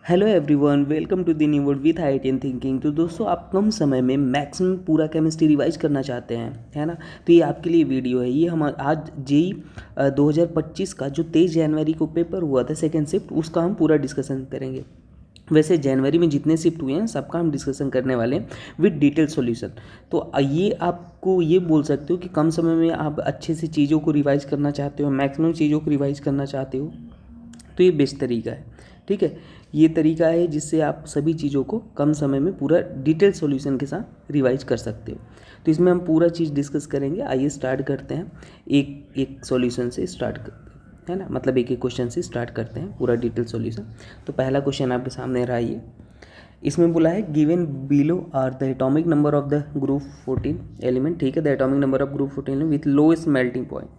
Hello everyone, welcome to the new word with I thinking. तो दोस्तों, आप कम समय में मैक्सिमम पूरा केमिस्ट्री रिवाइज करना चाहते हैं, है ना। तो ये आपके लिए वीडियो है। ये हम आज जेई 2025 का जो 23 जनवरी को पेपर हुआ था सेकेंड शिफ्ट, उसका हम पूरा डिस्कशन करेंगे। वैसे जनवरी में जितने शिफ्ट हुए हैं सबका हम डिस्कशन करने वाले हैं विद डिटेल सॉल्यूशन। तो ये आपको ये बोल सकते हो कि कम समय में आप अच्छे से चीज़ों को रिवाइज करना चाहते हो, मैक्सिमम चीज़ों को रिवाइज करना चाहते हो, तो ये बेस्ट तरीका है। ठीक है, ये तरीका है जिससे आप सभी चीज़ों को कम समय में पूरा डिटेल सॉल्यूशन के साथ रिवाइज कर सकते हो। तो इसमें हम पूरा चीज़ डिस्कस करेंगे। आइए स्टार्ट करते हैं। एक एक सॉल्यूशन से स्टार्ट करते हैं ना, मतलब एक एक क्वेश्चन से स्टार्ट करते हैं पूरा डिटेल सॉल्यूशन। तो पहला क्वेश्चन आपके सामने रहा ये। इसमें बोला है given below are the atomic number of the group 14 element. ठीक है, the atomic number of group 14 element with lowest melting point.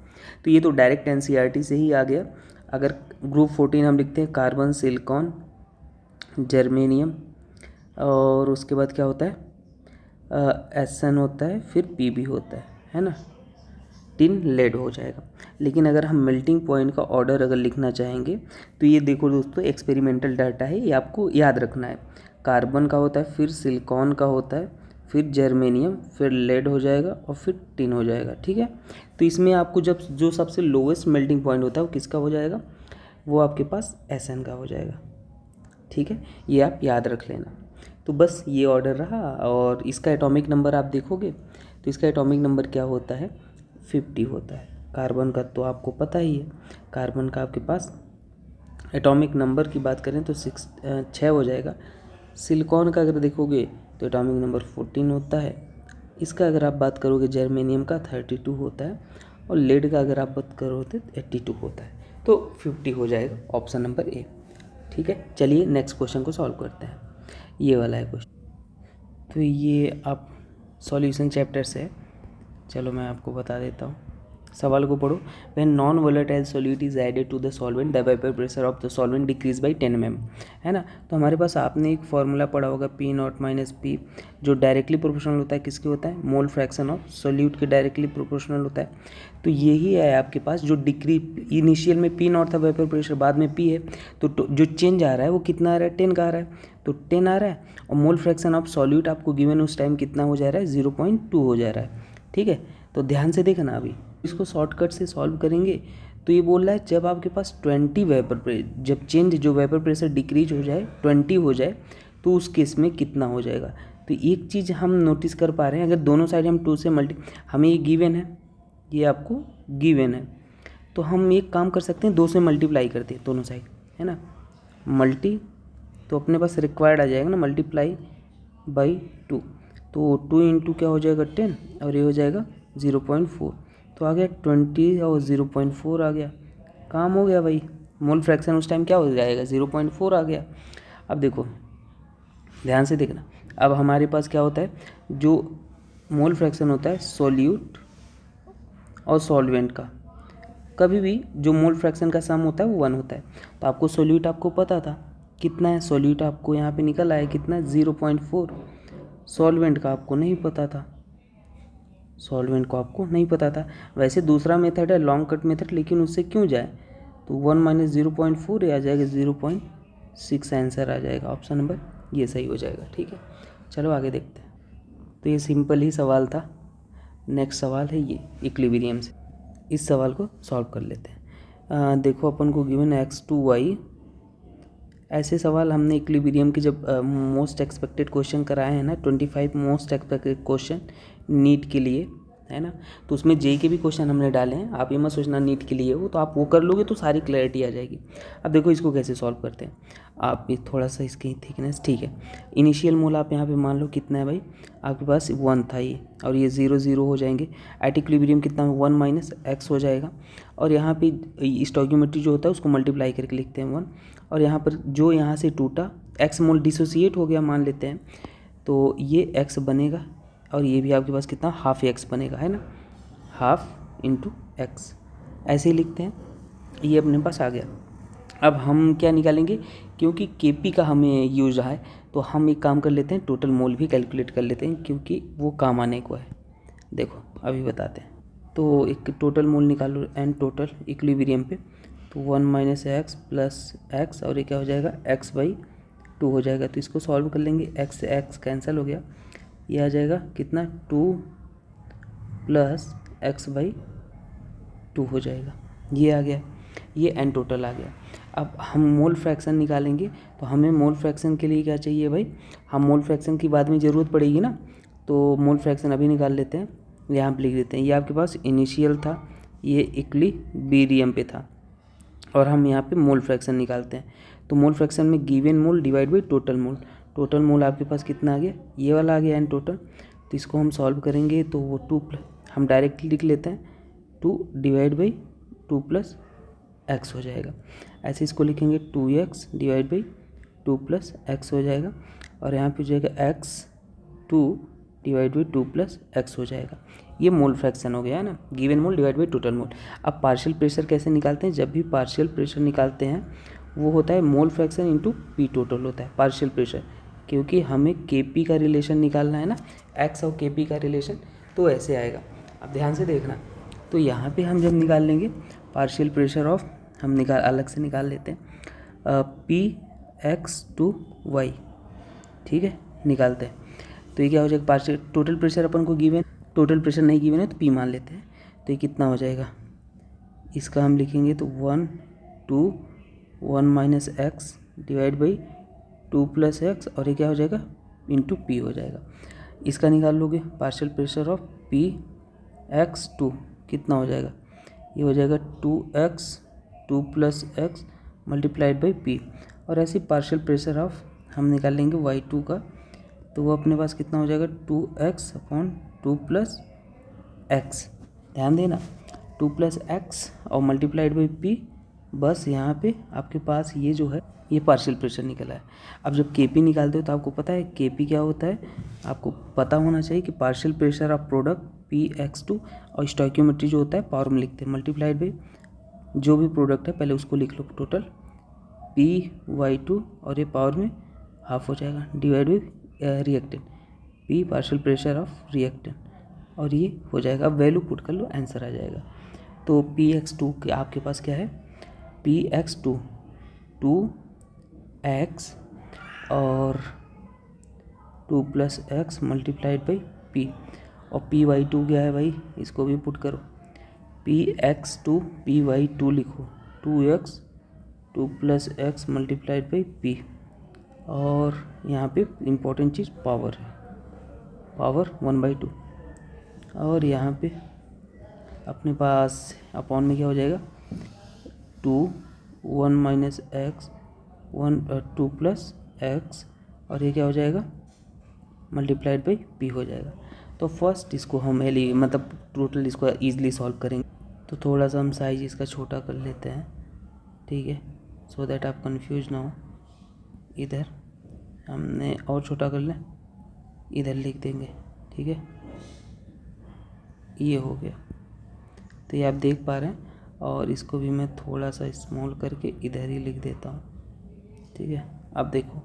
तो ये तो डायरेक्ट एनसीईआरटी से ही आ गया। अगर ग्रुप 14 हम लिखते हैं कार्बन, सिलिकॉन, जर्मेनियम, और उसके बाद क्या होता है, एस एन होता है, फिर पी भी होता है ना। टिन लेड हो जाएगा। लेकिन अगर हम मेल्टिंग पॉइंट का ऑर्डर अगर लिखना चाहेंगे तो ये देखो दोस्तों, एक्सपेरिमेंटल डाटा है, ये आपको याद रखना है। कार्बन का होता है, फिर सिलिकॉन का होता है, फिर जर्मेनियम, फिर लेड हो जाएगा और फिर टिन हो जाएगा। ठीक है, तो इसमें आपको जब जो सबसे लोवेस्ट मेल्टिंग पॉइंट होता है वो किसका हो जाएगा, वो आपके पास एस एन का हो जाएगा। ठीक है, ये आप याद रख लेना। तो बस ये ऑर्डर रहा। और इसका एटॉमिक नंबर आप देखोगे तो इसका एटॉमिक नंबर क्या होता है, 50 होता है। कार्बन का तो आपको पता ही है, कार्बन का आपके पास एटॉमिक नंबर की बात करें तो 6 हो जाएगा। सिलिकॉन का अगर देखोगे तो एटॉमिक नंबर 14 होता है। इसका अगर आप बात करोगे जर्मेनियम का 32 होता है, और लेड का अगर आप बात करोगे तो 82 होता है। तो 50 हो जाएगा ऑप्शन नंबर ए। ठीक है, चलिए नेक्स्ट क्वेश्चन को सॉल्व करते हैं। ये वाला है क्वेश्चन। तो ये आप सॉल्यूशन चैप्टर से है। चलो मैं आपको बता देता हूँ, सवाल को पढ़ो। When non volatile solute is added to the solvent the vapour pressure of the solvent decrease by 10 mm, है ना। तो हमारे पास आपने एक फॉर्मूला पढ़ा होगा पी नॉट माइनस पी, जो डायरेक्टली प्रोपोर्शनल होता है किसके होता है, मोल फ्रैक्शन ऑफ सॉल्यूट के डायरेक्टली प्रोपोर्शनल होता है। तो यही है आपके पास जो डिक्री, इनिशियल में पी नॉट था वेपर प्रेशर, बाद में पी है, तो जो चेंज आ रहा है वो कितना आ रहा है, 10 का आ रहा है। तो 10 आ रहा है, और मोल फ्रैक्शन ऑफ सॉल्यूट आपको गिवन उस टाइम कितना हो जा रहा है, 0.2 हो जा रहा है। ठीक है, तो ध्यान से देखना। अभी इसको शॉर्टकट से सॉल्व करेंगे तो ये बोल रहा है जब आपके पास 20 वेपर प्रेशर, जब चेंज जो वेपर प्रेशर डिक्रीज हो जाए 20 हो जाए, तो उस केस में कितना हो जाएगा। तो एक चीज़ हम नोटिस कर पा रहे हैं, अगर दोनों साइड हम 2 से मल्टी, हमें ये गिवन है, ये आपको गिवन है, तो हम एक काम कर सकते हैं, 2 से मल्टीप्लाई करते हैं दोनों साइड, है ना। मल्टी तो अपने पास रिक्वायर्ड आ जाएगा ना, मल्टीप्लाई बाई 2, तो 2 इंटू क्या हो जाएगा 10, और ये हो जाएगा 0.4। तो आ गया 20 और 0.4 आ गया, काम हो गया भाई। मोल फ्रैक्शन उस टाइम क्या हो जाएगा, 0.4 आ गया। अब देखो ध्यान से देखना, अब हमारे पास क्या होता है, जो मोल फ्रैक्शन होता है सॉल्यूट और सॉल्वेंट का, कभी भी जो मोल फ्रैक्शन का सम होता है वो 1 होता है। तो आपको सॉल्यूट आपको पता था कितना है, सॉल्यूट आपको यहाँ पे निकल आया कितना, 0.4। सॉल्वेंट का आपको नहीं पता था, सॉल्वेंट को आपको नहीं पता था। वैसे दूसरा मेथड है लॉन्ग कट मेथड, लेकिन उससे क्यों जाए, तो 1 माइनस 0.4 आ जाएगा, 0.6 आंसर आ जाएगा। ऑप्शन नंबर ये सही हो जाएगा। ठीक है, चलो आगे देखते हैं। तो ये सिंपल ही सवाल था। नेक्स्ट सवाल है ये इक्विलिब्रियम से, इस सवाल को सॉल्व कर लेते हैं। देखो अपन को गिवन x2y, ऐसे सवाल हमने इक्विलिब्रियम के जब मोस्ट एक्सपेक्टेड क्वेश्चन कराए हैं ना, 25 मोस्ट एक्सपेक्टेड क्वेश्चन नीट के लिए, है ना। तो उसमें जे के भी क्वेश्चन हमने डाले हैं। आप ये मत सोचना नीट के लिए हो, तो आप वो कर लोगे तो सारी क्लैरिटी आ जाएगी। अब देखो इसको कैसे सॉल्व करते हैं। आप ये थोड़ा सा इसकी थिकनेस, ठीक है, इनिशियल मोल आप यहाँ पे मान लो कितना है भाई, आपके पास 1 था ये, और ये 0 0 हो जाएंगे। एट इक्विलिब्रियम कितना, 1 माइनस एक्स हो जाएगा। और यहाँ पे स्टोइकियोमेट्री जो होता है उसको मल्टीप्लाई करके लिखते हैं 1, और यहाँ पर जो यहाँ से टूटा एक्स मोल डिसोसिएट हो गया मान लेते हैं, तो ये एक्स बनेगा, और ये भी आपके पास कितना, हाफ एक्स बनेगा, है ना, हाफ इंटू एक्स, ऐसे ही लिखते हैं। ये अपने पास आ गया। अब हम क्या निकालेंगे, क्योंकि केपी का हमें यूज रहा है, तो हम एक काम कर लेते हैं, टोटल मोल भी कैलकुलेट कर लेते हैं, क्योंकि वो काम आने को है। देखो अभी बताते हैं। तो एक टोटल मोल निकालो, एंड टोटल इक्विलिब्रियम पे, तो 1 माइनस एक्स प्लस एक्स, और ये क्या हो जाएगा, एक्स बाई 2 हो जाएगा। तो इसको सॉल्व कर लेंगे, x से x कैंसिल हो गया, ये आ जाएगा कितना 2 प्लस x/2 हो जाएगा, ये आ गया, ये n टोटल आ गया। अब हम मोल फ्रैक्शन निकालेंगे, तो हमें मोल फ्रैक्शन के लिए क्या चाहिए भाई, हम मोल फ्रैक्शन की बाद में ज़रूरत पड़ेगी ना, तो मोल फ्रैक्शन अभी निकाल लेते हैं, यहाँ पे लिख देते हैं। ये आपके पास इनिशियल था, ये इक्विलिब्रियम पे था, और हम यहाँ पे मोल फ्रैक्शन निकालते हैं। तो मोल फ्रैक्शन में given mole divide by total mole, total mole आपके पास कितना आ गया, ये वाला आ गया एन टोटल। तो इसको हम सॉल्व करेंगे तो वो 2 हम डायरेक्टली लिख लेते हैं, 2 डिवाइड बाई 2 प्लस एक्स हो जाएगा। ऐसे इसको लिखेंगे 2x divide by 2 plus x हो जाएगा, और यहाँ पे हो जाएगा x 2 divide by 2 plus x हो जाएगा। ये मोल फ्रैक्शन हो गया है ना, given mole divide by total mole. अब पार्शियल प्रेशर कैसे निकालते हैं, जब भी पार्शियल प्रेशर निकालते हैं वो होता है mole fraction into P total होता है पार्शियल प्रेशर, क्योंकि हमें केपी का रिलेशन निकालना है ना, एक्स और केपी का रिलेशन, तो ऐसे आएगा। अब ध्यान से देखना, तो यहाँ पे हम जब निकाल लेंगे पार्शियल प्रेशर ऑफ, हम अलग से निकाल लेते हैं Px/y, ठीक है, निकालते हैं। तो ये क्या हो जाएगा, पार्शियल टोटल प्रेशर अपन को गिवन, टोटल प्रेशर नहीं गिवन है तो P मान लेते हैं। तो ये कितना हो जाएगा, इसका हम लिखेंगे तो 1 2 1 minus x divide by 2 plus x, और ये क्या हो जाएगा इंटू P हो जाएगा। इसका निकाल लोगे पार्शियल प्रेशर ऑफ Px/2 कितना हो जाएगा, ये हो जाएगा 2x 2 plus x multiplied by P, और ऐसे पार्शियल प्रेशर ऑफ हम निकाल लेंगे y2 का, तो वो अपने पास कितना हो जाएगा 2x/2 प्लस एक्स, ध्यान देना 2 प्लस एक्स और मल्टीप्लाइड बाई P, बस यहाँ पे आपके पास ये जो है ये पार्शियल प्रेशर निकला है। अब जब Kp निकालते हो तो आपको पता है Kp क्या होता है, आपको पता होना चाहिए कि partial pressure of product Px2, और स्टोइकियोमेट्री जो होता है पावर में लिखते हैं, मल्टीप्लाइड बाई जो भी प्रोडक्ट है पहले उसको लिख लो टोटल Py2, और ये पावर में हाफ हो जाएगा, divide by reactant P partial pressure of reactant, और ये हो जाएगा। अब वैल्यू पुट कर लो, आंसर आ जाएगा। तो Px2 के आपके पास क्या है, Px2 2x और 2 plus x multiplied by P, और Py2 क्या है भाई, इसको भी पुट करो, Px2 Py2 लिखो 2x 2 plus x multiplied by P, और यहाँ पे इम्पोर्टेंट चीज़ पावर है, पावर 1/2, और यहाँ पे अपने पास अपॉन में क्या हो जाएगा 2 1 माइनस एक्स 2 प्लस एक्स, और ये क्या हो जाएगा मल्टीप्लाइड बाई P हो जाएगा। तो फर्स्ट इसको हम मतलब टोटल इसको ईजिली सॉल्व करेंगे, तो थोड़ा सा हम साइज इसका छोटा कर लेते हैं, ठीक है, सो दैट आप कंफ्यूज ना हो। इधर हमने और छोटा कर लें, इधर लिख देंगे, ठीक है, ये हो गया। तो ये आप देख पा रहे हैं, और इसको भी मैं थोड़ा सा स्मॉल करके इधर ही लिख देता हूँ, ठीक है। अब देखो,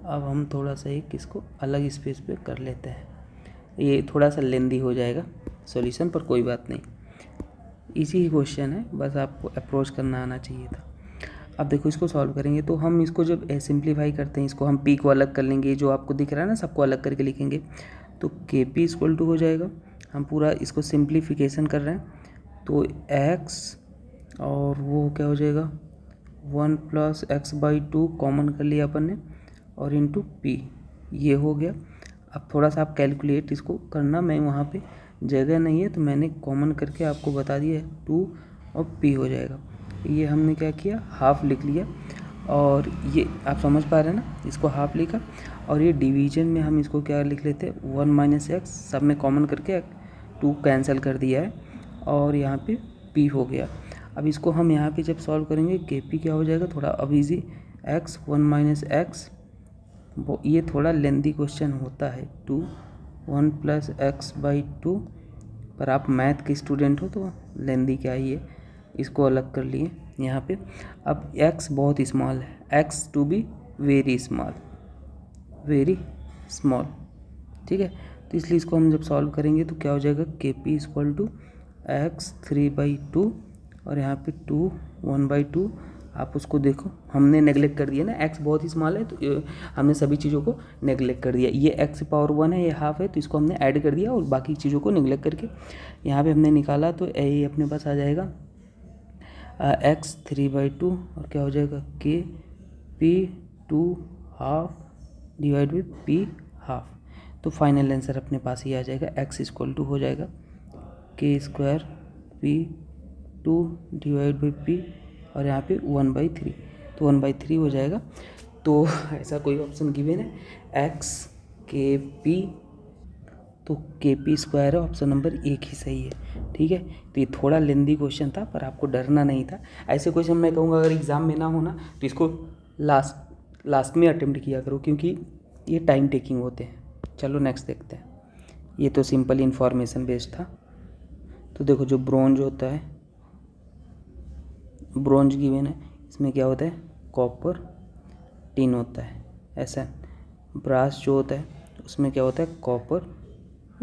अब हम थोड़ा सा एक इसको अलग स्पेस पे कर लेते हैं, ये थोड़ा सा लेंदी हो जाएगा सॉल्यूशन, पर कोई बात नहीं, इजी ही क्वेश्चन है, बस आपको अप्रोच करना आना चाहिए था। अब देखो इसको सॉल्व करेंगे, तो हम इसको जब सिंप्लीफाई करते हैं, इसको हम P को अलग कर लेंगे, जो आपको दिख रहा है ना सबको अलग करके लिखेंगे, तो Kp = हो जाएगा। हम पूरा इसको सिंप्लीफिकेशन कर रहे हैं, तो x और वो क्या हो जाएगा 1 प्लस x/2 कॉमन कर लिया अपन ने, और इंटू P, ये हो गया। अब थोड़ा सा आप कैलकुलेट इसको करना, मैं वहाँ पे जगह नहीं है तो मैंने कॉमन करके आपको बता दिया है, 2 और P हो जाएगा। ये हमने क्या किया, हाफ लिख लिया, और ये आप समझ पा रहे हैं ना, इसको हाफ लिखा, और ये डिवीजन में हम इसको क्या लिख लेते हैं 1 माइनस एक्स, सब में कॉमन करके 2 कैंसिल कर दिया है, और यहाँ पे P हो गया। अब इसको हम यहाँ पे जब सॉल्व करेंगे Kp क्या हो जाएगा, थोड़ा अब ईजी, x 1 माइनस एक्स, ये थोड़ा लेंदी क्वेश्चन होता है, 2 1 प्लस x/2, पर आप मैथ के स्टूडेंट हो तो लेंदी क्या ही है, इसको अलग कर लिए यहाँ पे। अब x बहुत स्मॉल है, x to be very small, ठीक है, तो इसलिए इसको हम जब सॉल्व करेंगे तो क्या हो जाएगा, Kp = x 3/2, और यहाँ पे 2 1/2, आप उसको देखो, हमने नेगलेक्ट कर दिया ना, x बहुत ही स्मॉल है तो हमने सभी चीज़ों को नेगलेक्ट कर दिया। ये x⁻1 है, ये हाफ है, तो इसको हमने ऐड कर दिया और बाकी चीज़ों को नेगलेक्ट करके यहाँ पे हमने निकाला, तो ये अपने पास आ जाएगा x 3/2 और क्या हो जाएगा P2 half divide by P half. तो फाइनल आंसर अपने पास ही आ जाएगा, x = हो जाएगा k² P2 divide by P और यहाँ पे 1/3, तो 1/3 हो जाएगा। तो ऐसा कोई ऑप्शन गिवन है x kp, तो kp² है, ऑप्शन नंबर 1 ही सही है। ठीक है, तो ये थोड़ा लेंदी क्वेश्चन था पर आपको डरना नहीं था। ऐसे क्वेश्चन मैं कहूँगा अगर एग्ज़ाम में ना हो ना तो इसको लास्ट में अटेम्प्ट किया करो, क्योंकि ये टाइम टेकिंग होते हैं। चलो नेक्स्ट देखते हैं। ये तो सिंपल इन्फॉर्मेशन बेस्ड था। तो देखो जो ब्रोंज होता है, ब्रोंज गिवन है, इसमें क्या होता है कॉपर टिन होता है ऐसा। ब्रास जो होता है उसमें क्या होता है कॉपर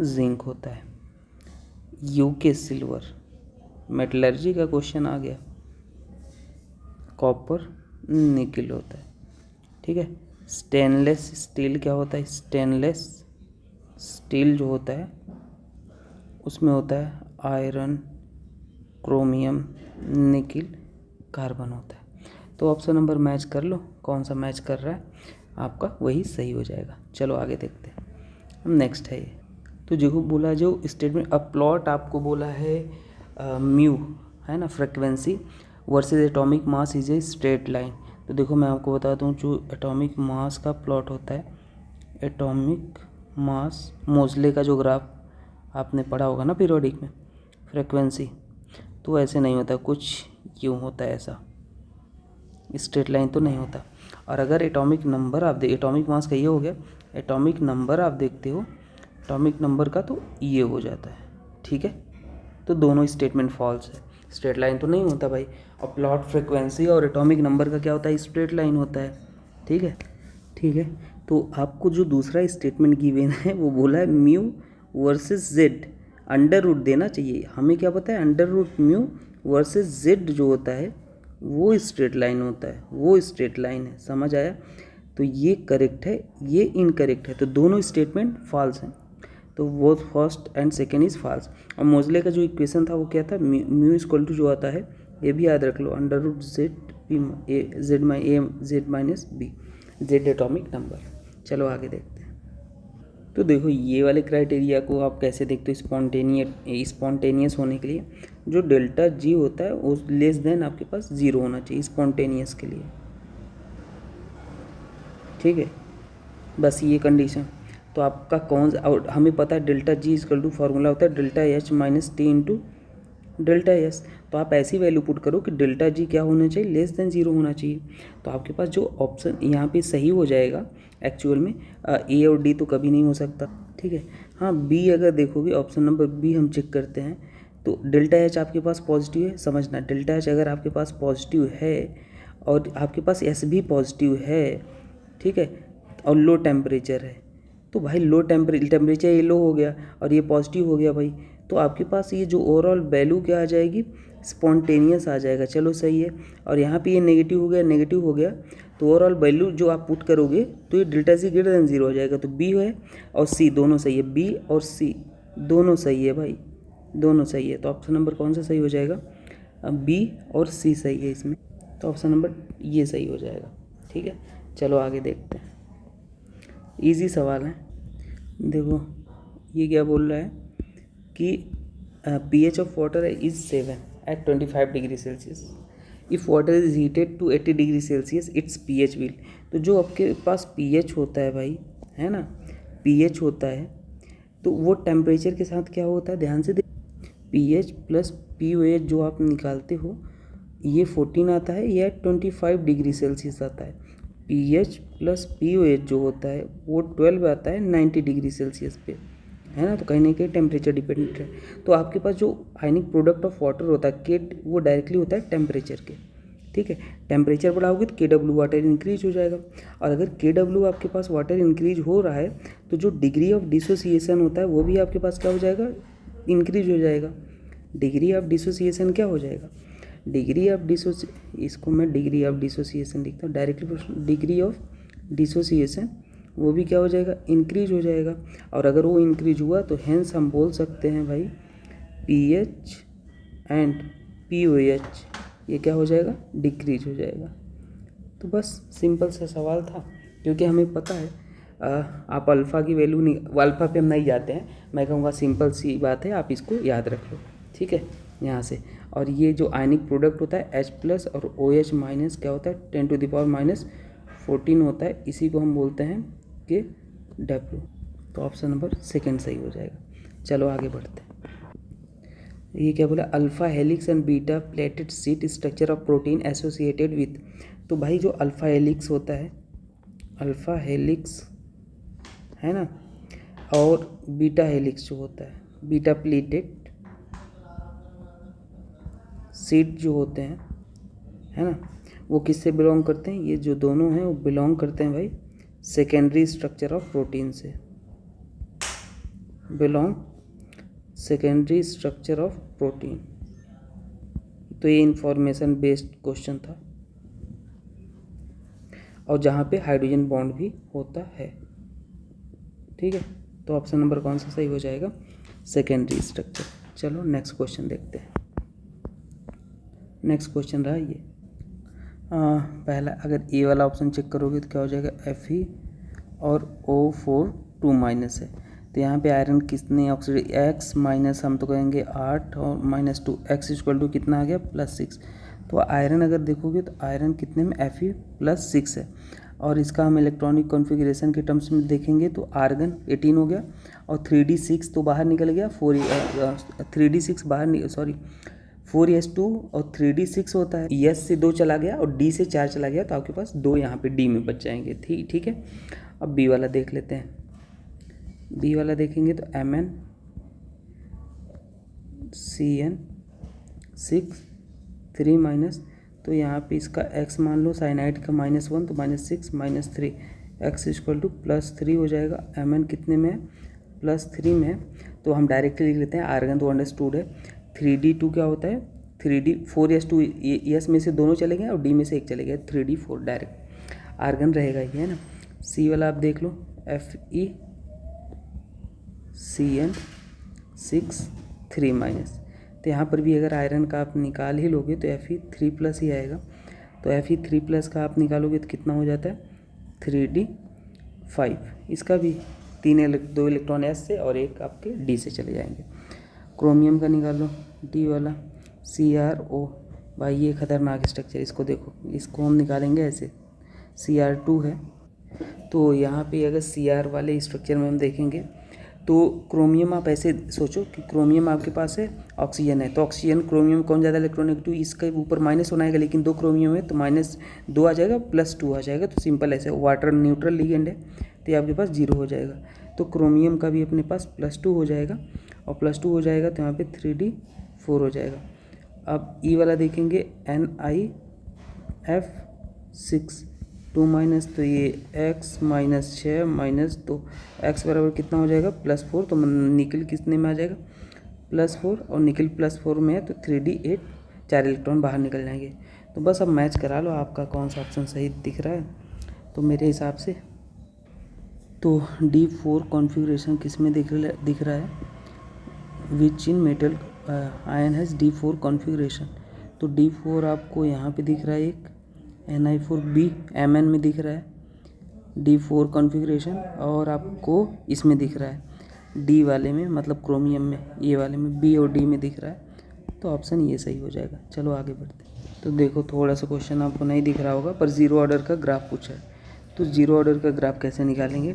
जिंक होता है। यूके सिल्वर, मेटलर्जी का क्वेश्चन आ गया, कॉपर निकल होता है। ठीक है, स्टेनलेस स्टील क्या होता है, स्टेनलेस स्टील जो होता है उसमें होता है आयरन, क्रोमियम, निकिल, कार्बन होता है। तो ऑप्शन नंबर मैच कर लो, कौन सा मैच कर रहा है आपका वही सही हो जाएगा। चलो आगे देखते हैं। हम नेक्स्ट है ये, तो जो बोला जो स्टेटमेंट, अ प्लॉट आपको बोला है म्यू है ना, frequency versus atomic mass is a straight line. तो देखो मैं आपको बताता हूँ, जो एटॉमिक मास का प्लॉट होता है, एटॉमिक मास मोजले का जो ग्राफ आपने पढ़ा होगा ना पीरियोडिक में, फ्रिक्वेंसी, तो ऐसे नहीं होता, कुछ यूँ होता है ऐसा, स्ट्रेट लाइन तो नहीं होता। और अगर एटॉमिक नंबर आप एटॉमिक मास का ये हो गया, एटॉमिक नंबर आप देखते हो एटॉमिक नंबर का, तो ये हो जाता है। ठीक है, तो दोनों स्टेटमेंट फॉल्स है, स्ट्रेट लाइन तो नहीं होता भाई। और प्लॉट फ्रिक्वेंसी और एटॉमिक नंबर का क्या होता है, स्ट्रेट लाइन होता है। ठीक है, ठीक है, तो आपको जो दूसरा स्टेटमेंट गिवन है वो बोला है mu versus Z, under root देना चाहिए। हमें क्या पता है, under root mu versus Z जो होता है वो स्ट्रेट लाइन होता है, वो स्ट्रेट लाइन है। समझ आया? तो ये करेक्ट है, ये इनकरेक्ट है, तो दोनों स्टेटमेंट फॉल्स हैं। तो वो first and second is false. और मोजले का जो इक्वेशन था वो क्या था, म्यू इक्वल टू जो आता है ये भी याद रख लो, under root Z Z minus B, Z atomic number. चलो आगे देखते हैं। तो देखो ये वाले क्राइटेरिया को आप कैसे देखते हो, स्पॉन्टेनियस होने के लिए जो डेल्टा जी होता है वो लेस देन आपके पास 0 होना चाहिए स्पॉन्टेनियस के लिए। ठीक है, बस ये कंडीशन। तो आपका कौन सा, और हमें पता है delta G equal to formula होता है delta H minus T into delta S. तो आप ऐसी वैल्यू पुट करो कि डेल्टा जी क्या होना चाहिए, लेस देन 0 होना चाहिए। तो आपके पास जो ऑप्शन यहाँ पे सही हो जाएगा एक्चुअल में, ए और डी तो कभी नहीं हो सकता। ठीक है, हाँ बी अगर देखोगे, ऑप्शन नंबर बी हम चेक करते हैं, तो डेल्टा एच आपके पास पॉजिटिव है। समझना, डेल्टा एच अगर आपके पास पॉजिटिव है और आपके पास एस भी पॉजिटिव है, ठीक है, और लो टेम्परेचर है, तो भाई लो टेम्परेचर ये लो हो गया और ये पॉजिटिव हो गया भाई, तो आपके पास ये जो ओवरऑल वैल्यू क्या आ जाएगी, स्पॉन्टेनियस आ जाएगा। चलो सही है। और यहाँ पे ये नेगेटिव हो गया, नेगेटिव हो गया, तो ओवरऑल वैल्यू जो आप पुट करोगे तो ये डेल्टा सी ग्रेटर देन 0 हो जाएगा। तो बी है और सी दोनों सही है, बी और सी दोनों सही है भाई, दोनों सही है। तो ऑप्शन नंबर कौन सा सही हो जाएगा, बी और सी सही है इसमें, तो ऑप्शन नंबर ये सही हो जाएगा। ठीक है, चलो आगे देखते हैं। इजी सवाल है। देखो ये क्या बोल रहा है कि pH of water is 7 at 25 degree Celsius, if water is heated to 80 degree Celsius it's pH will. तो जो आपके पास pH होता है भाई, है ना, pH होता है, तो वो टेम्परेचर के साथ क्या होता है, ध्यान से pH प्लस pOH जो आप निकालते हो ये 14 आता है, या 25 डिग्री सेल्सियस आता है। pH प्लस pOH जो होता है वो 12 आता है 90 डिग्री सेल्सियस पे, है ना, तो कहीं ना कहीं टेम्परेचर डिपेंडेंट है। तो आपके पास जो आयनिक प्रोडक्ट ऑफ वाटर होता है के, वो डायरेक्टली होता है टेम्परेचर के। ठीक है, टेम्परेचर बढ़ाओगे तो KW वाटर इंक्रीज हो जाएगा, और अगर KW आपके पास वाटर इंक्रीज हो रहा है तो जो डिग्री ऑफ डिसोसिएशन होता है वो भी आपके पास क्या हो जाएगा, इंक्रीज हो जाएगा। डिग्री ऑफ डिसोसिएशन क्या हो जाएगा, डिग्री ऑफ इसको मैं डिग्री ऑफ डिसोसिएशन लिखता हूँ, डायरेक्टली डिग्री ऑफ डिसोसिएशन वो भी क्या हो जाएगा, इंक्रीज हो जाएगा। और अगर वो इंक्रीज हुआ तो हेंस हम बोल सकते हैं भाई पीएच एंड पीओएच ये क्या हो जाएगा, डिक्रीज हो जाएगा। तो बस सिंपल सा सवाल था, क्योंकि हमें पता है आप अल्फ़ा की वैल्यू नहीं, अल्फ़ा पे हम नहीं जाते हैं, मैं कहूँगा सिंपल सी बात है, आप इसको याद रख लो, ठीक है यहाँ से। और ये जो आयनिक प्रोडक्ट होता है H+ और OH- क्या होता है 10⁻⁴ होता है, इसी को हम बोलते हैं कि W। तो ऑप्शन नंबर सेकंड सही हो जाएगा। चलो आगे बढ़ते हैं। ये क्या बोला, alpha helix and beta pleated seat structure of protein associated with. तो भाई जो अल्फ़ा हेलिक्स होता है, अल्फ़ा हेलिक्स है ना, और बीटा हेलिक्स जो होता है, बीटा प्लेटेड सीट जो होते हैं है ना, वो किससे बिलोंग करते हैं, ये जो दोनों हैं वो बिलोंग करते हैं भाई सेकेंडरी स्ट्रक्चर ऑफ प्रोटीन से, belong secondary structure of protein. तो ये इंफॉर्मेशन बेस्ड क्वेश्चन था, और जहाँ पे हाइड्रोजन बॉन्ड भी होता है, ठीक है। तो ऑप्शन नंबर कौन सा सही हो जाएगा, सेकेंडरी स्ट्रक्चर। चलो नेक्स्ट क्वेश्चन देखते हैं। नेक्स्ट क्वेश्चन रहा ये पहला, अगर ए वाला ऑप्शन चेक करोगे तो क्या हो जाएगा, Fe और O4 2- है। तो यहाँ पे आयरन कितने ऑक्सीडेज, X माइनस हम तो कहेंगे 8 और -2, X = कितना आ गया +6। तो आयरन अगर देखोगे तो आयरन कितने में Fe+6 है, और इसका हम इलेक्ट्रॉनिक कॉन्फ़िगरेशन के टर्म्स में देखेंगे तो आर्गन 18 हो गया, और 3d6 तो बाहर निकल गया, 3d6 बाहर सॉरी 4s2 और 3d6 होता है, S से 2 चला गया और D से 4 चला गया, तो आपके पास 2 यहाँ पे D में बच जाएंगे, ठीक है। अब B वाला देख लेते हैं। B वाला देखेंगे तो MnCN6 3- तो यहाँ पे इसका X मान लो, साइनाइड का -1 तो -6 -3, X = +3 हो जाएगा। Mn कितने में है, +3 में है, तो हम डायरेक्टली लिख लेते हैं, आर्गन तो अंडरस्टूड है। 3d2 क्या होता है, 3d 4s2, S में से दोनों चले गए और D में से एक चले गए, 3d4 डायरेक्ट आर्गन रहेगा ये, है ना। C वाला आप देख लो, FeCN6 3-, तो यहाँ पर भी अगर आयरन का आप निकाल ही लोगे तो Fe3+ ही आएगा। तो Fe3+ का आप निकालोगे तो कितना हो जाता है 3d5। इसका भी 2 इलेक्ट्रॉन S से और एक आपके D से चले जाएंगे। क्रोमियम का निकालो, D वाला CrO, भाई ये खतरनाक स्ट्रक्चर, इसको देखो, इसको हम निकालेंगे ऐसे, Cr2 है। तो यहाँ पे अगर Cr वाले स्ट्रक्चर में हम देखेंगे तो क्रोमियम आप ऐसे सोचो कि क्रोमियम आपके पास है, ऑक्सीजन है, तो ऑक्सीजन क्रोमियम कौन ज़्यादा इलेक्ट्रॉनिक, इसके ऊपर माइनस होना आएगा, लेकिन 2 क्रोमियम है तो -2 आ जाएगा, +2 आ जाएगा, तो सिंपल ऐसे वाटर न्यूट्रल लिगेंड है, तो ये आपके पास 0 हो जाएगा। तो क्रोमियम का भी अपने पास +2 हो जाएगा, और +2 हो जाएगा तो यहाँ पे 3d4 हो जाएगा। अब ई वाला देखेंगे, NiF6 2-, तो ये X -6 -2, X बराबर कितना हो जाएगा +4, तो निकल कितने में आ जाएगा +4, और निकल +4 में है तो 3d8, 4 इलेक्ट्रॉन बाहर निकल जाएंगे। तो बस अब मैच करा लो आपका कौन सा ऑप्शन सही दिख रहा है। तो मेरे हिसाब से तो D4 कॉन्फ़िगरेशन किस में दिख रहा है, which in metal ion has D4 configuration. तो D4 आपको यहाँ पे दिख रहा है, एक Ni4B Mn में दिख रहा है D4 कॉन्फ़िगरेशन, और आपको इसमें दिख रहा है D वाले में, मतलब क्रोमियम में, ये वाले में B और D में दिख रहा है। तो ऑप्शन ये सही हो जाएगा। चलो आगे बढ़ते हैं। तो देखो थोड़ा सा क्वेश्चन आपको नहीं दिख रहा होगा, पर 0 ऑर्डर का ग्राफ पूछा है। तो 0 ऑर्डर का ग्राफ कैसे निकालेंगे,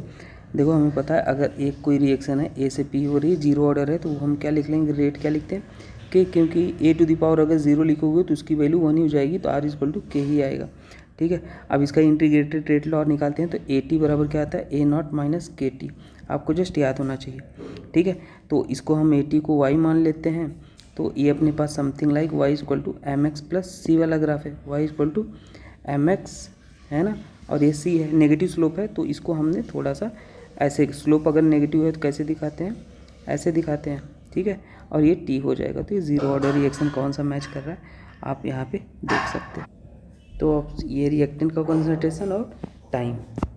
देखो हमें पता है अगर एक कोई रिएक्शन है A से P हो रही है, 0 ऑर्डर है, तो हम क्या लिख लेंगे, रेट क्या लिखते हैं कि, क्योंकि A⁴ अगर 0 लिखोगे तो उसकी वैल्यू 1 ही हो जाएगी, तो R = K ही आएगा, ठीक है। अब इसका इंटीग्रेटेड रेट लॉ निकालते हैं, तो AT बराबर क्या आता है, A0 - KT, आपको जस्ट याद होना चाहिए, ठीक है। तो इसको हम AT को Y मान लेते हैं, तो ये अपने पास something like Y = mx + C वाला ग्राफ है, Y = mx है ना, और ये C है, नेगेटिव स्लोप है, तो इसको हमने थोड़ा सा ऐसे, स्लोप अगर नेगेटिव है तो कैसे दिखाते हैं, ऐसे दिखाते हैं, ठीक है, और ये T हो जाएगा। तो ये 0 ऑर्डर रिएक्शन कौन सा मैच कर रहा है, आप यहाँ पे देख सकते हो। तो अब ये रिएक्टेंट का कंसंट्रेशन और टाइम,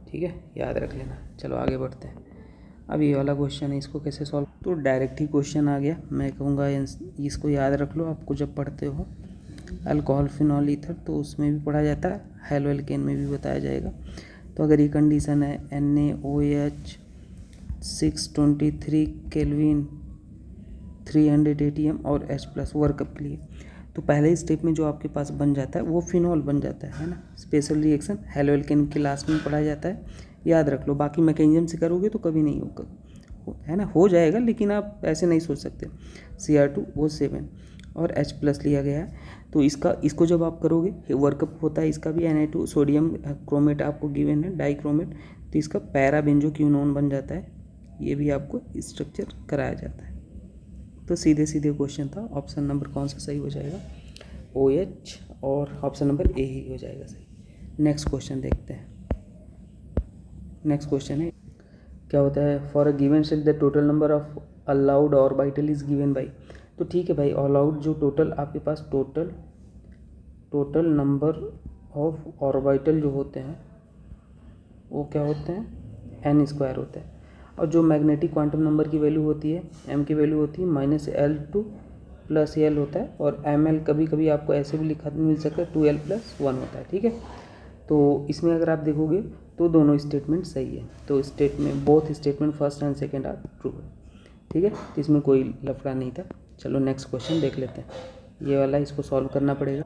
ठीक है, याद रख लेना। चलो आगे बढ़ते हैं। अब ये वाला क्वेश्चन है, इसको कैसे सॉल्व, तो डायरेक्ट ही क्वेश्चन आ गया। मैं कहूँगा इसको याद रख लो, आपको जब पढ़ते हो अल्कोहल फिनॉल ईथर तो उसमें भी पढ़ा जाता है, हेलो एल्केन में भी बताया जाएगा। तो अगर ये कंडीशन है NaOH 623 केल्विन 300 ATM और H+ वर्कअप के लिए, तो पहले स्टेप में जो आपके पास बन जाता है वो फिनॉल बन जाता है ना। स्पेशल रिएक्शन हेलो एल्केन के लास्ट में पढ़ा जाता है, याद रख लो। बाकी मैकेनिज्म से करोगे तो कभी नहीं होगा, है ना, हो जाएगा, लेकिन आप ऐसे नहीं सोच सकते। Cr2O7 और H+ लिया गया है। तो इसको जब आप करोगे वर्कअप होता है, इसका भी Na2 सोडियम क्रोमेट आपको गिवन है, डाइक्रोमेट, तो इसका पैरा बेंजोक्विनोन बन जाता है। ये भी आपको स्ट्रक्चर कराया जाता है। तो सीधे सीधे क्वेश्चन था, ऑप्शन नंबर कौन सा सही हो जाएगा, OH, और ऑप्शन नंबर ए ही हो जाएगा सही। नेक्स्ट क्वेश्चन देखते हैं। नेक्स्ट क्वेश्चन है, क्या होता है, for a given set the total number of allowed orbital is given by. तो ठीक है भाई, अलाउड जो टोटल आपके पास टोटल नंबर ऑफ ऑर्बिटल जो होते हैं वो क्या होते हैं, n² होता है। और जो मैग्नेटिक क्वांटम नंबर की वैल्यू होती है, m की वैल्यू होती है -L2 + L होता है, और ml कभी कभी आपको ऐसे भी लिखा मिल सकता है 2L + 1 होता है, ठीक है। तो इसमें अगर आप देखोगे तो दोनों स्टेटमेंट सही है। तो both statement first and second are true है, ठीक है। तो इसमें कोई लफड़ा नहीं था। चलो नेक्स्ट क्वेश्चन देख लेते हैं। ये वाला इसको सॉल्व करना पड़ेगा।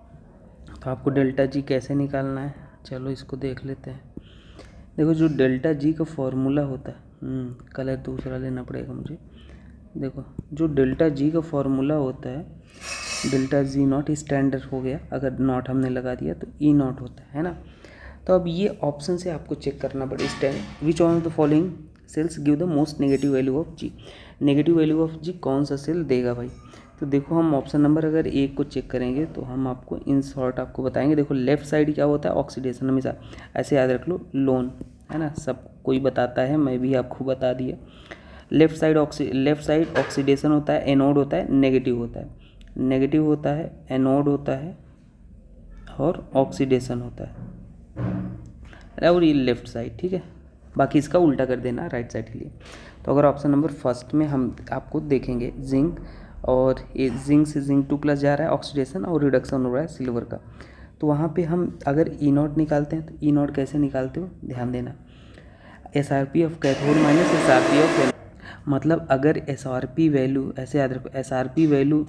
तो आपको डेल्टा जी कैसे निकालना है, चलो इसको देख लेते हैं। देखो जो डेल्टा जी का फॉर्मूला होता है, कलर दूसरा लेना पड़ेगा मुझे। देखो जो डेल्टा जी का फॉर्मूला होता है, डेल्टा जी नॉट स्टैंडर्ड हो गया, अगर नॉट हमने लगा दिया तो ई नॉट होता है ना। तो अब ये ऑप्शन से आपको चेक करना पड़ेगा, state which one of the following cells give the most negative value of G. Negative value of G कौन सा सेल देगा भाई। तो देखो हम ऑप्शन नंबर अगर 1 को चेक करेंगे तो हम आपको इन शॉर्ट आपको बताएंगे। देखो लेफ्ट साइड क्या होता है, ऑक्सीडेशन, हमेशा ऐसे याद रख लो, लोन, है ना, सब कोई बताता है, मैं भी आपको बता दिया। लेफ्ट साइड ऑक्सीडेशन होता है, एनोड होता है, नेगेटिव होता है, एनोड होता है और ऑक्सीडेशन होता है, और ये लेफ्ट साइड, ठीक है। बाकी इसका उल्टा कर देना राइट साइड के लिए। तो अगर ऑप्शन नंबर फर्स्ट में हम आपको देखेंगे जिंक, और ये जिंक से जिंक 2+ जा रहा है, ऑक्सीडेशन और रिडक्शन हो रहा है सिल्वर का। तो वहाँ पे हम अगर ई नॉट निकालते हैं, तो ई नॉट कैसे निकालते हो ध्यान देना, SRP of cathode minus SRP of anode. मतलब अगर SRP वैल्यू, ऐसे याद रखो, SRP value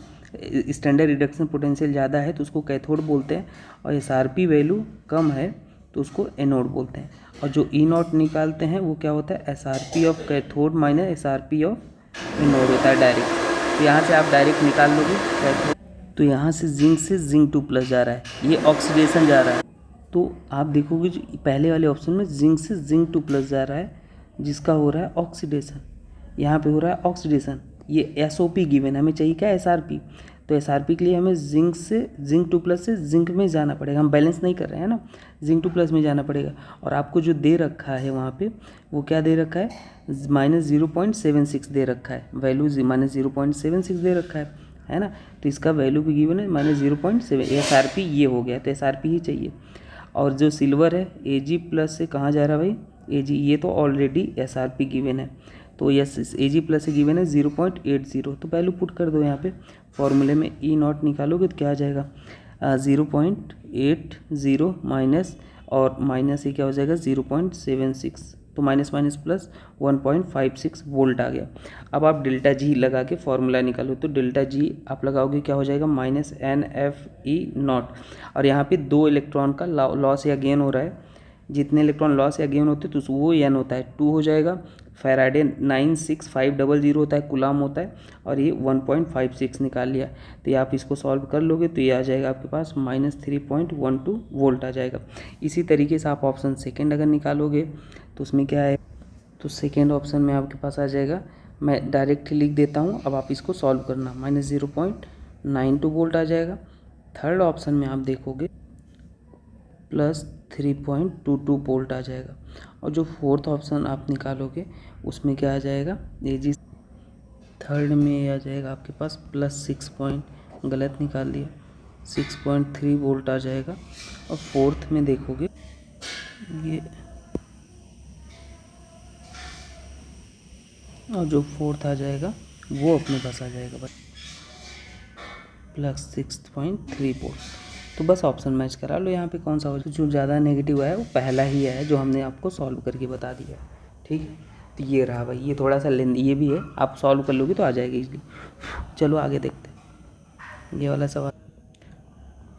standard reduction potential ज़्यादा है तो उसको कैथोड बोलते हैं, और SRP वैल्यू कम है तो उसको एनोड बोलते हैं। और जो ई नॉट निकालते हैं वो क्या होता है, SRP of cathode minus SRP of anode होता है डायरेक्ट। तो यहाँ से आप डायरेक्ट निकाल लोगे कैथोड। तो यहाँ से जिंक 2+ जा रहा है, ये ऑक्सीडेशन जा रहा है। तो आप देखोगे जो पहले वाले ऑप्शन में जिंक से जिंक 2+ जा रहा है, जिसका हो रहा है ऑक्सीडेशन, यहाँ पे हो रहा है ऑक्सीडेशन। ये SOP गिवन, हमें चाहिए क्या, SRP। तो SRP के लिए हमें जिंक से जिंक 2+ से जिंक में जाना पड़ेगा, हम बैलेंस नहीं कर रहे हैं ना, जिंक 2+ में जाना पड़ेगा। और आपको जो दे रखा है वहाँ पे वो क्या दे रखा है, -0.76 दे रखा है, वैल्यू -0.76 दे रखा है ना। तो इसका वैल्यू भी गिवन है -0.7, SRP ये हो गया, तो SRP ही चाहिए। और जो सिल्वर है Ag+ से कहाँ जा रहा है भाई, Ag, ये तो ऑलरेडी SRP गिवन है, तो यस Ag+ से गिवन है 0.80। तो वैल्यू पुट कर दो यहाँ पे, फॉर्मूले में ई नॉट निकालोगे तो क्या आ जाएगा, 0.80 माइनस, और माइनस ये क्या हो जाएगा 0.76, तो माइनस प्लस 1.56 वोल्ट आ गया। अब आप डेल्टा जी लगा के फॉर्मूला निकालो, तो डेल्टा जी आप लगाओगे क्या हो जाएगा, -NFE0। और यहाँ पे 2 इलेक्ट्रॉन का लॉस या गेन हो रहा है, जितने इलेक्ट्रॉन लॉस या गेन होते हैं तो वो n होता है 2 हो जाएगा। फैराडे 96500 होता है, कूलाम होता है, और ये 1.56 निकाल लिया। तो ये आप इसको सॉल्व कर लोगे तो ये आ जाएगा आपके पास -3.12 वोल्ट आ जाएगा। इसी तरीके से आप ऑप्शन सेकेंड अगर निकालोगे तो उसमें क्या है, तो सेकेंड ऑप्शन में आपके पास आ जाएगा, मैं डायरेक्ट लिख देता हूँ, अब आप इसको सॉल्व करना, -0.92 वोल्ट आ जाएगा। थर्ड ऑप्शन में आप देखोगे +3.22 वोल्ट आ जाएगा। और जो फोर्थ ऑप्शन आप निकालोगे उसमें क्या आ जाएगा, Ag थर्ड में आ जाएगा आपके पास +6 पॉइंट, गलत निकाल दिया, 6.3 वोल्ट आ जाएगा। और फोर्थ में देखोगे ये, और जो फोर्थ आ जाएगा वो अपने पास आ जाएगा भाई +6.3 वोल्ट। तो बस ऑप्शन मैच करा लो यहाँ पे कौन सा हो। जो ज़्यादा नेगेटिव है वो पहला ही है जो हमने आपको सॉल्व करके बता दिया, ठीक है। तो ये रहा भाई, ये थोड़ा सा लेंदी ये भी है, आप सॉल्व कर लोगे तो आ जाएगी इजली। चलो आगे देखते हैं ये वाला सवाल।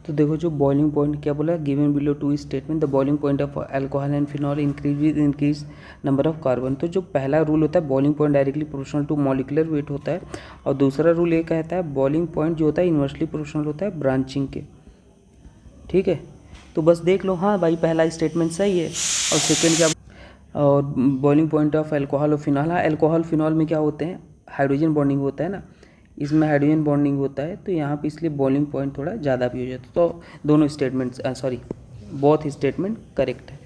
तो देखो जो बॉइलिंग पॉइंट क्या बोला, given below two statement the boiling point of alcohol and phenol increase with increase number of carbon. तो जो पहला रूल होता है boiling point directly proportional to molecular weight होता है, और दूसरा रूल ये कहता है बॉइलिंग पॉइंट जो होता है इन्वर्सली प्रोपोर्शनल होता है ब्रांचिंग के, ठीक है। तो बस देख लो, हाँ भाई पहला स्टेटमेंट सही है। और सेकेंड क्या, और बॉइलिंग पॉइंट ऑफ अल्कोहल और फिनॉल, हाँ अल्कोहल फिनॉल में क्या होते हैं, हाइड्रोजन बॉन्डिंग होता है ना, इसमें हाइड्रोजन बॉन्डिंग होता है, तो यहाँ पे इसलिए बॉइलिंग पॉइंट थोड़ा ज़्यादा भी हो जाता है। तो दोनों स्टेटमेंट्स बोथ स्टेटमेंट करेक्ट है।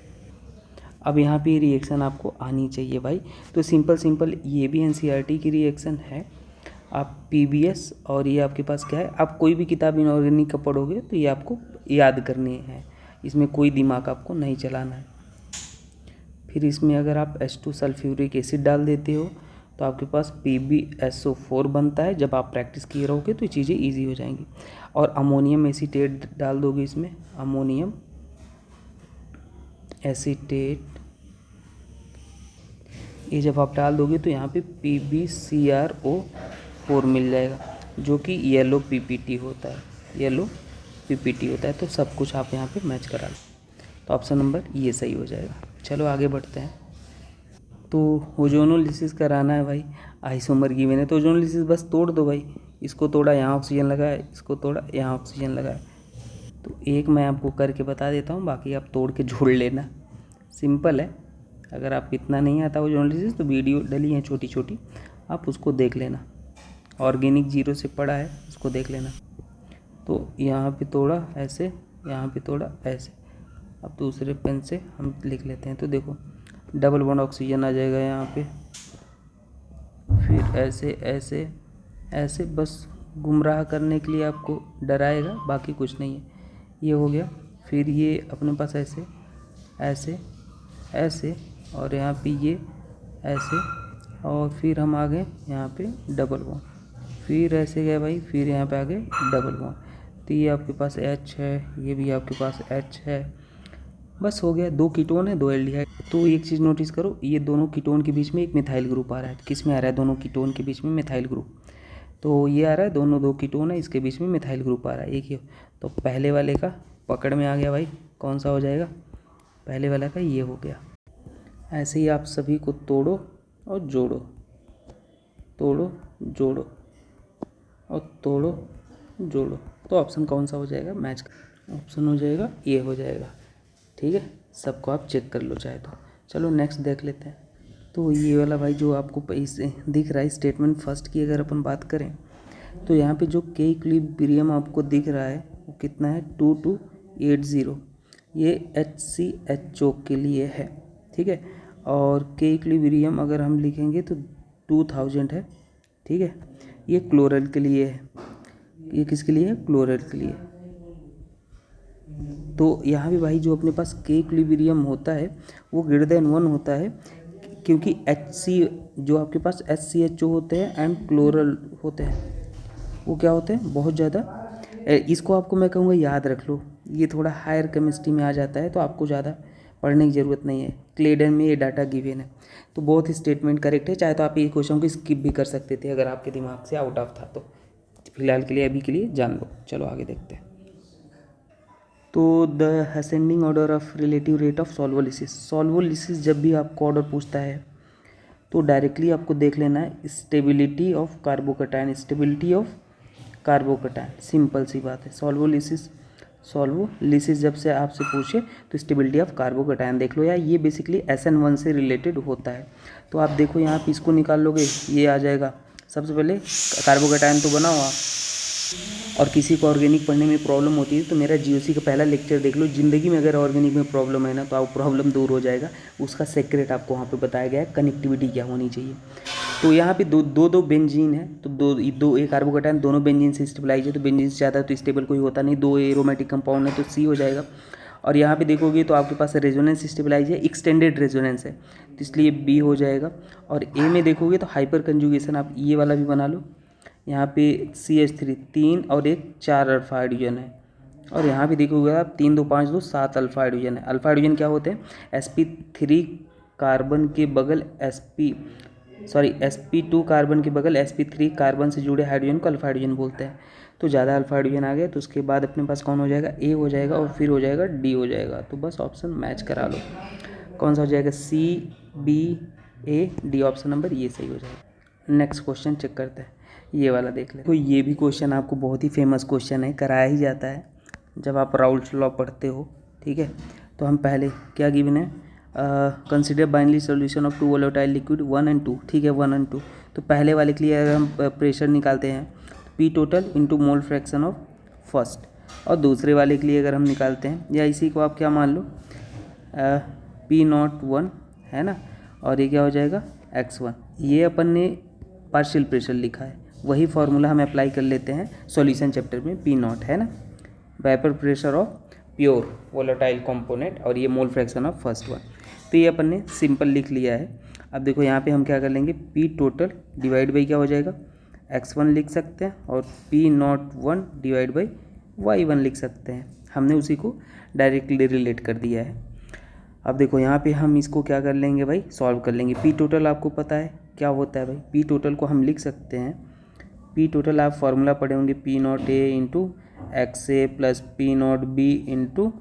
अब यहाँ पे रिएक्शन आपको आनी चाहिए भाई। तो सिंपल ये भी एनसीईआरटी की रिएक्शन है। आप पीबीएस और ये आपके पास क्या है, आप कोई भी किताब इनऑर्गेनिक का पढ़ोगे तो ये आपको याद करनी है, इसमें कोई दिमाग आपको नहीं चलाना है। फिर इसमें अगर आप H2 सल्फ्यूरिक एसिड डाल देते हो तो आपके पास PbSO4 बनता है। जब आप प्रैक्टिस किए रहोगे तो ये चीज़ें ईजी हो जाएंगी। और अमोनियम एसीटेट डाल दोगे इसमें, अमोनियम एसीटेट, ये जब आप डाल दोगे तो यहाँ पे PbCrO4 मिल जाएगा, जो कि येलो पीपीटी होता है, येलो पीपीटी होता है। तो सब कुछ आप यहाँ पे मैच करा लो, तो ऑप्शन नंबर ये सही हो जाएगा। चलो आगे बढ़ते हैं। तो ओजोनोलिसिस कराना है भाई, आइसोमर गिवन है तो ओजोनोलिसिस बस तोड़ दो भाई, इसको तोड़ा यहाँ ऑक्सीजन लगाए, इसको तोड़ा यहाँ ऑक्सीजन लगाए। तो एक मैं आपको करके बता देता हूँ, बाकी आप तोड़ के जोड़ लेना, सिंपल है। अगर आप इतना नहीं आता ओजोनोलिसिस तो वीडियो डली है छोटी छोटी, आप उसको देख लेना। ऑर्गेनिक 0 से पढ़ा है, उसको देख लेना। तो यहाँ पे तोड़ा ऐसे, यहाँ पे तोड़ा ऐसे। अब दूसरे पेन से हम लिख लेते हैं। तो देखो डबल बॉन्ड ऑक्सीजन आ जाएगा यहाँ पे, फिर ऐसे ऐसे ऐसे, बस गुमराह करने के लिए आपको डराएगा, बाकी कुछ नहीं है। ये हो गया। फिर ये अपने पास ऐसे ऐसे ऐसे, और यहाँ पे ये ऐसे, और फिर हम आ गए यहाँ पे डबल बॉन्ड, फिर ऐसे गए भाई, फिर यहाँ पे आ गए डबल बॉन्ड। तो ये आपके पास H है, ये भी आपके पास H है, बस हो गया। 2 कीटोन है 2 एल्डिहाइड। तो एक चीज़ नोटिस करो, ये दोनों कीटोन के बीच में एक मिथाइल ग्रुप आ रहा है। किस में आ रहा है, दोनों कीटोन के बीच में मिथाइल ग्रुप। तो ये आ रहा है, दोनों 2 कीटोन है, इसके बीच में मिथाइल ग्रुप आ रहा है, एक ही। तो पहले वाले का पकड़ में आ गया भाई, कौन सा हो जाएगा, पहले वाला का ये हो गया। ऐसे ही आप सभी को तोड़ो और जोड़ो, तोड़ो जोड़ो और तोड़ो जोड़ो, तो ऑप्शन कौन सा हो जाएगा, मैच ऑप्शन हो जाएगा, ये हो जाएगा, ठीक है। सबको आप चेक कर लो चाहे तो। चलो नेक्स्ट देख लेते हैं। तो ये वाला भाई जो आपको इससे दिख रहा है स्टेटमेंट फर्स्ट की अगर अपन बात करें, तो यहाँ पे जो के इक्विलिब्रियम आपको दिख रहा है वो कितना है, 2280, ये HCHO के लिए है, ठीक है। और के इक्विलिब्रियम अगर हम लिखेंगे तो 2000 है, ठीक है। ये क्लोरल के लिए है, ये किसके लिए है, क्लोरल के लिए। तो यहाँ भी भाई जो अपने पास के इक्विलिब्रियम होता है वो ग्रेटर देन 1 होता है, क्योंकि HC जो आपके पास HCHO होते हैं एंड क्लोरल होते हैं, वो क्या होते हैं, बहुत ज़्यादा। इसको आपको मैं कहूँगा याद रख लो, ये थोड़ा हायर केमिस्ट्री में आ जाता है, तो आपको ज़्यादा पढ़ने की ज़रूरत नहीं है। क्लेडन में ये डाटा गिवन है, तो बहुत स्टेटमेंट करेक्ट है। चाहे तो आप ये क्वेश्चन को स्किप भी कर सकते थे अगर आपके दिमाग से आउट ऑफ था तो। फिलहाल के लिए अभी के लिए जान लो। चलो आगे देखते हैं। तो the ascending order of relative rate of solvolysis, solvolysis जब भी आपको ऑर्डर पूछता है तो डायरेक्टली आपको देख लेना है stability of carbocation, stability of carbocation, simple सी बात है। सॉल्वोलिसिस जब से आपसे पूछे तो स्टेबिलिटी ऑफ कार्बोकैटायन देख लो यार, ये बेसिकली SN1 से रिलेटेड होता है। तो आप देखो यहाँ पे इसको निकाल लोगे, ये आ जाएगा। सबसे पहले कार्बोकैटायन तो बनाओ आप, और किसी को ऑर्गेनिक पढ़ने में प्रॉब्लम होती है तो मेरा GOC का पहला लेक्चर देख लो। ज़िंदगी में अगर ऑर्गेनिक में प्रॉब्लम है ना तो आप प्रॉब्लम दूर हो जाएगा, उसका सीक्रेट आपको वहाँ पे बताया गया है, कनेक्टिविटी क्या होनी चाहिए। तो यहाँ पे दो बेंजीन है, तो दो एक कार्बोकेटायन दोनों बेंजीन से स्टेबलाइज है, तो बेंजीन से ज़्यादा तो स्टेबल कोई होता नहीं, दो एरोमेटिक कंपाउंड है तो सी हो जाएगा। और यहाँ पे देखोगे तो आपके पास रेजोनेंस स्टेबलाइज है, एक्सटेंडेड रेजोनेंस है, तो इसलिए बी हो जाएगा। और ए में देखोगे तो हाइपर कंजुगेशन, आप ये वाला भी बना लो। यहाँ पे CH3 3 और एक 4 अल्फा हाइड्रोजन है। और यहाँ पे देखोगे आप 3 2 5 2 7 अल्फा हाइड्रोजन है। अल्फा हाइड्रोजन क्या होते हैं? sp3 कार्बन के बगल sp2 कार्बन के बगल sp3 कार्बन से जुड़े हाइड्रोजन को अल्फा हाइड्रोजन बोलते हैं। तो ज़्यादा अल्फा हाइड्रोजन आ गया, तो उसके बाद अपने पास कौन हो जाएगा? ए हो जाएगा, और फिर हो जाएगा डी हो जाएगा। तो बस ऑप्शन मैच करा लो, कौन सा हो जाएगा? CBAD ऑप्शन नंबर ये सही हो जाएगा। नेक्स्ट क्वेश्चन चेक करते हैं, ये वाला देख ले। तो ये भी क्वेश्चन आपको बहुत ही फेमस क्वेश्चन है, कराया ही जाता है जब आप राउल्ट लॉ पढ़ते हो, ठीक है। तो हम पहले क्या गिवन है? Consider binary solution of 2 volatile liquid 1 और 2, ठीक है, 1 और 2। तो पहले वाले के लिए अगर हम प्रेशर निकालते हैं P total into mole fraction of first, और दूसरे वाले के लिए अगर हम निकालते हैं, या इसी को आप क्या मान लो P01 है ना, और ये क्या हो जाएगा? X1। ये अपन ने पार्शियल प्रेशर लिखा है, वही फार्मूला हम अप्लाई कर लेते हैं सॉल्यूशन चैप्टर में। P0 है ना, vapour pressure of pure volatile component, और ये mole fraction of first one. तो ये अपन ने सिंपल लिख लिया है। अब देखो यहाँ पे हम क्या कर लेंगे? P टोटल डिवाइड बाई क्या हो जाएगा? X1 लिख सकते हैं, और P01 डिवाइड बाई Y1 लिख सकते हैं। हमने उसी को डायरेक्टली रिलेट कर दिया है। अब देखो यहाँ पे हम इसको क्या कर लेंगे भाई? सॉल्व कर लेंगे। P टोटल आपको पता है क्या होता है भाई? P टोटल को हम लिख सकते हैं, P टोटल आप फार्मूला पढ़े होंगे, P0A into XA plus P0B into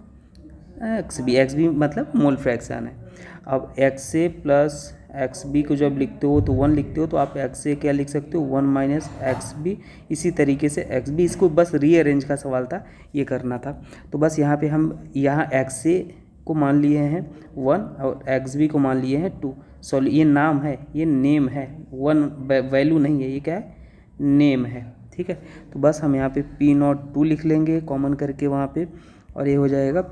XB। XB मतलब मोल फ्रैक्शन है। अब XA प्लस XB को जब लिखते हो तो 1 लिखते हो, तो आप XA क्या लिख सकते हो? 1 माइनस XB। इसी तरीके से XB, इसको बस रीअरेंज का सवाल था, ये करना था। तो बस यहाँ पे हम यहाँ XA को मान लिए हैं 1 और XB को मान लिए हैं 2। सॉरी, ये नाम है, ये नेम है, 1 वैल्यू नहीं है, ये क्या है? नेम है, ठीक है। तो बस हम यहाँ पे P02 लिख लेंगे कॉमन करके वहाँ पे, और ये हो जाएगा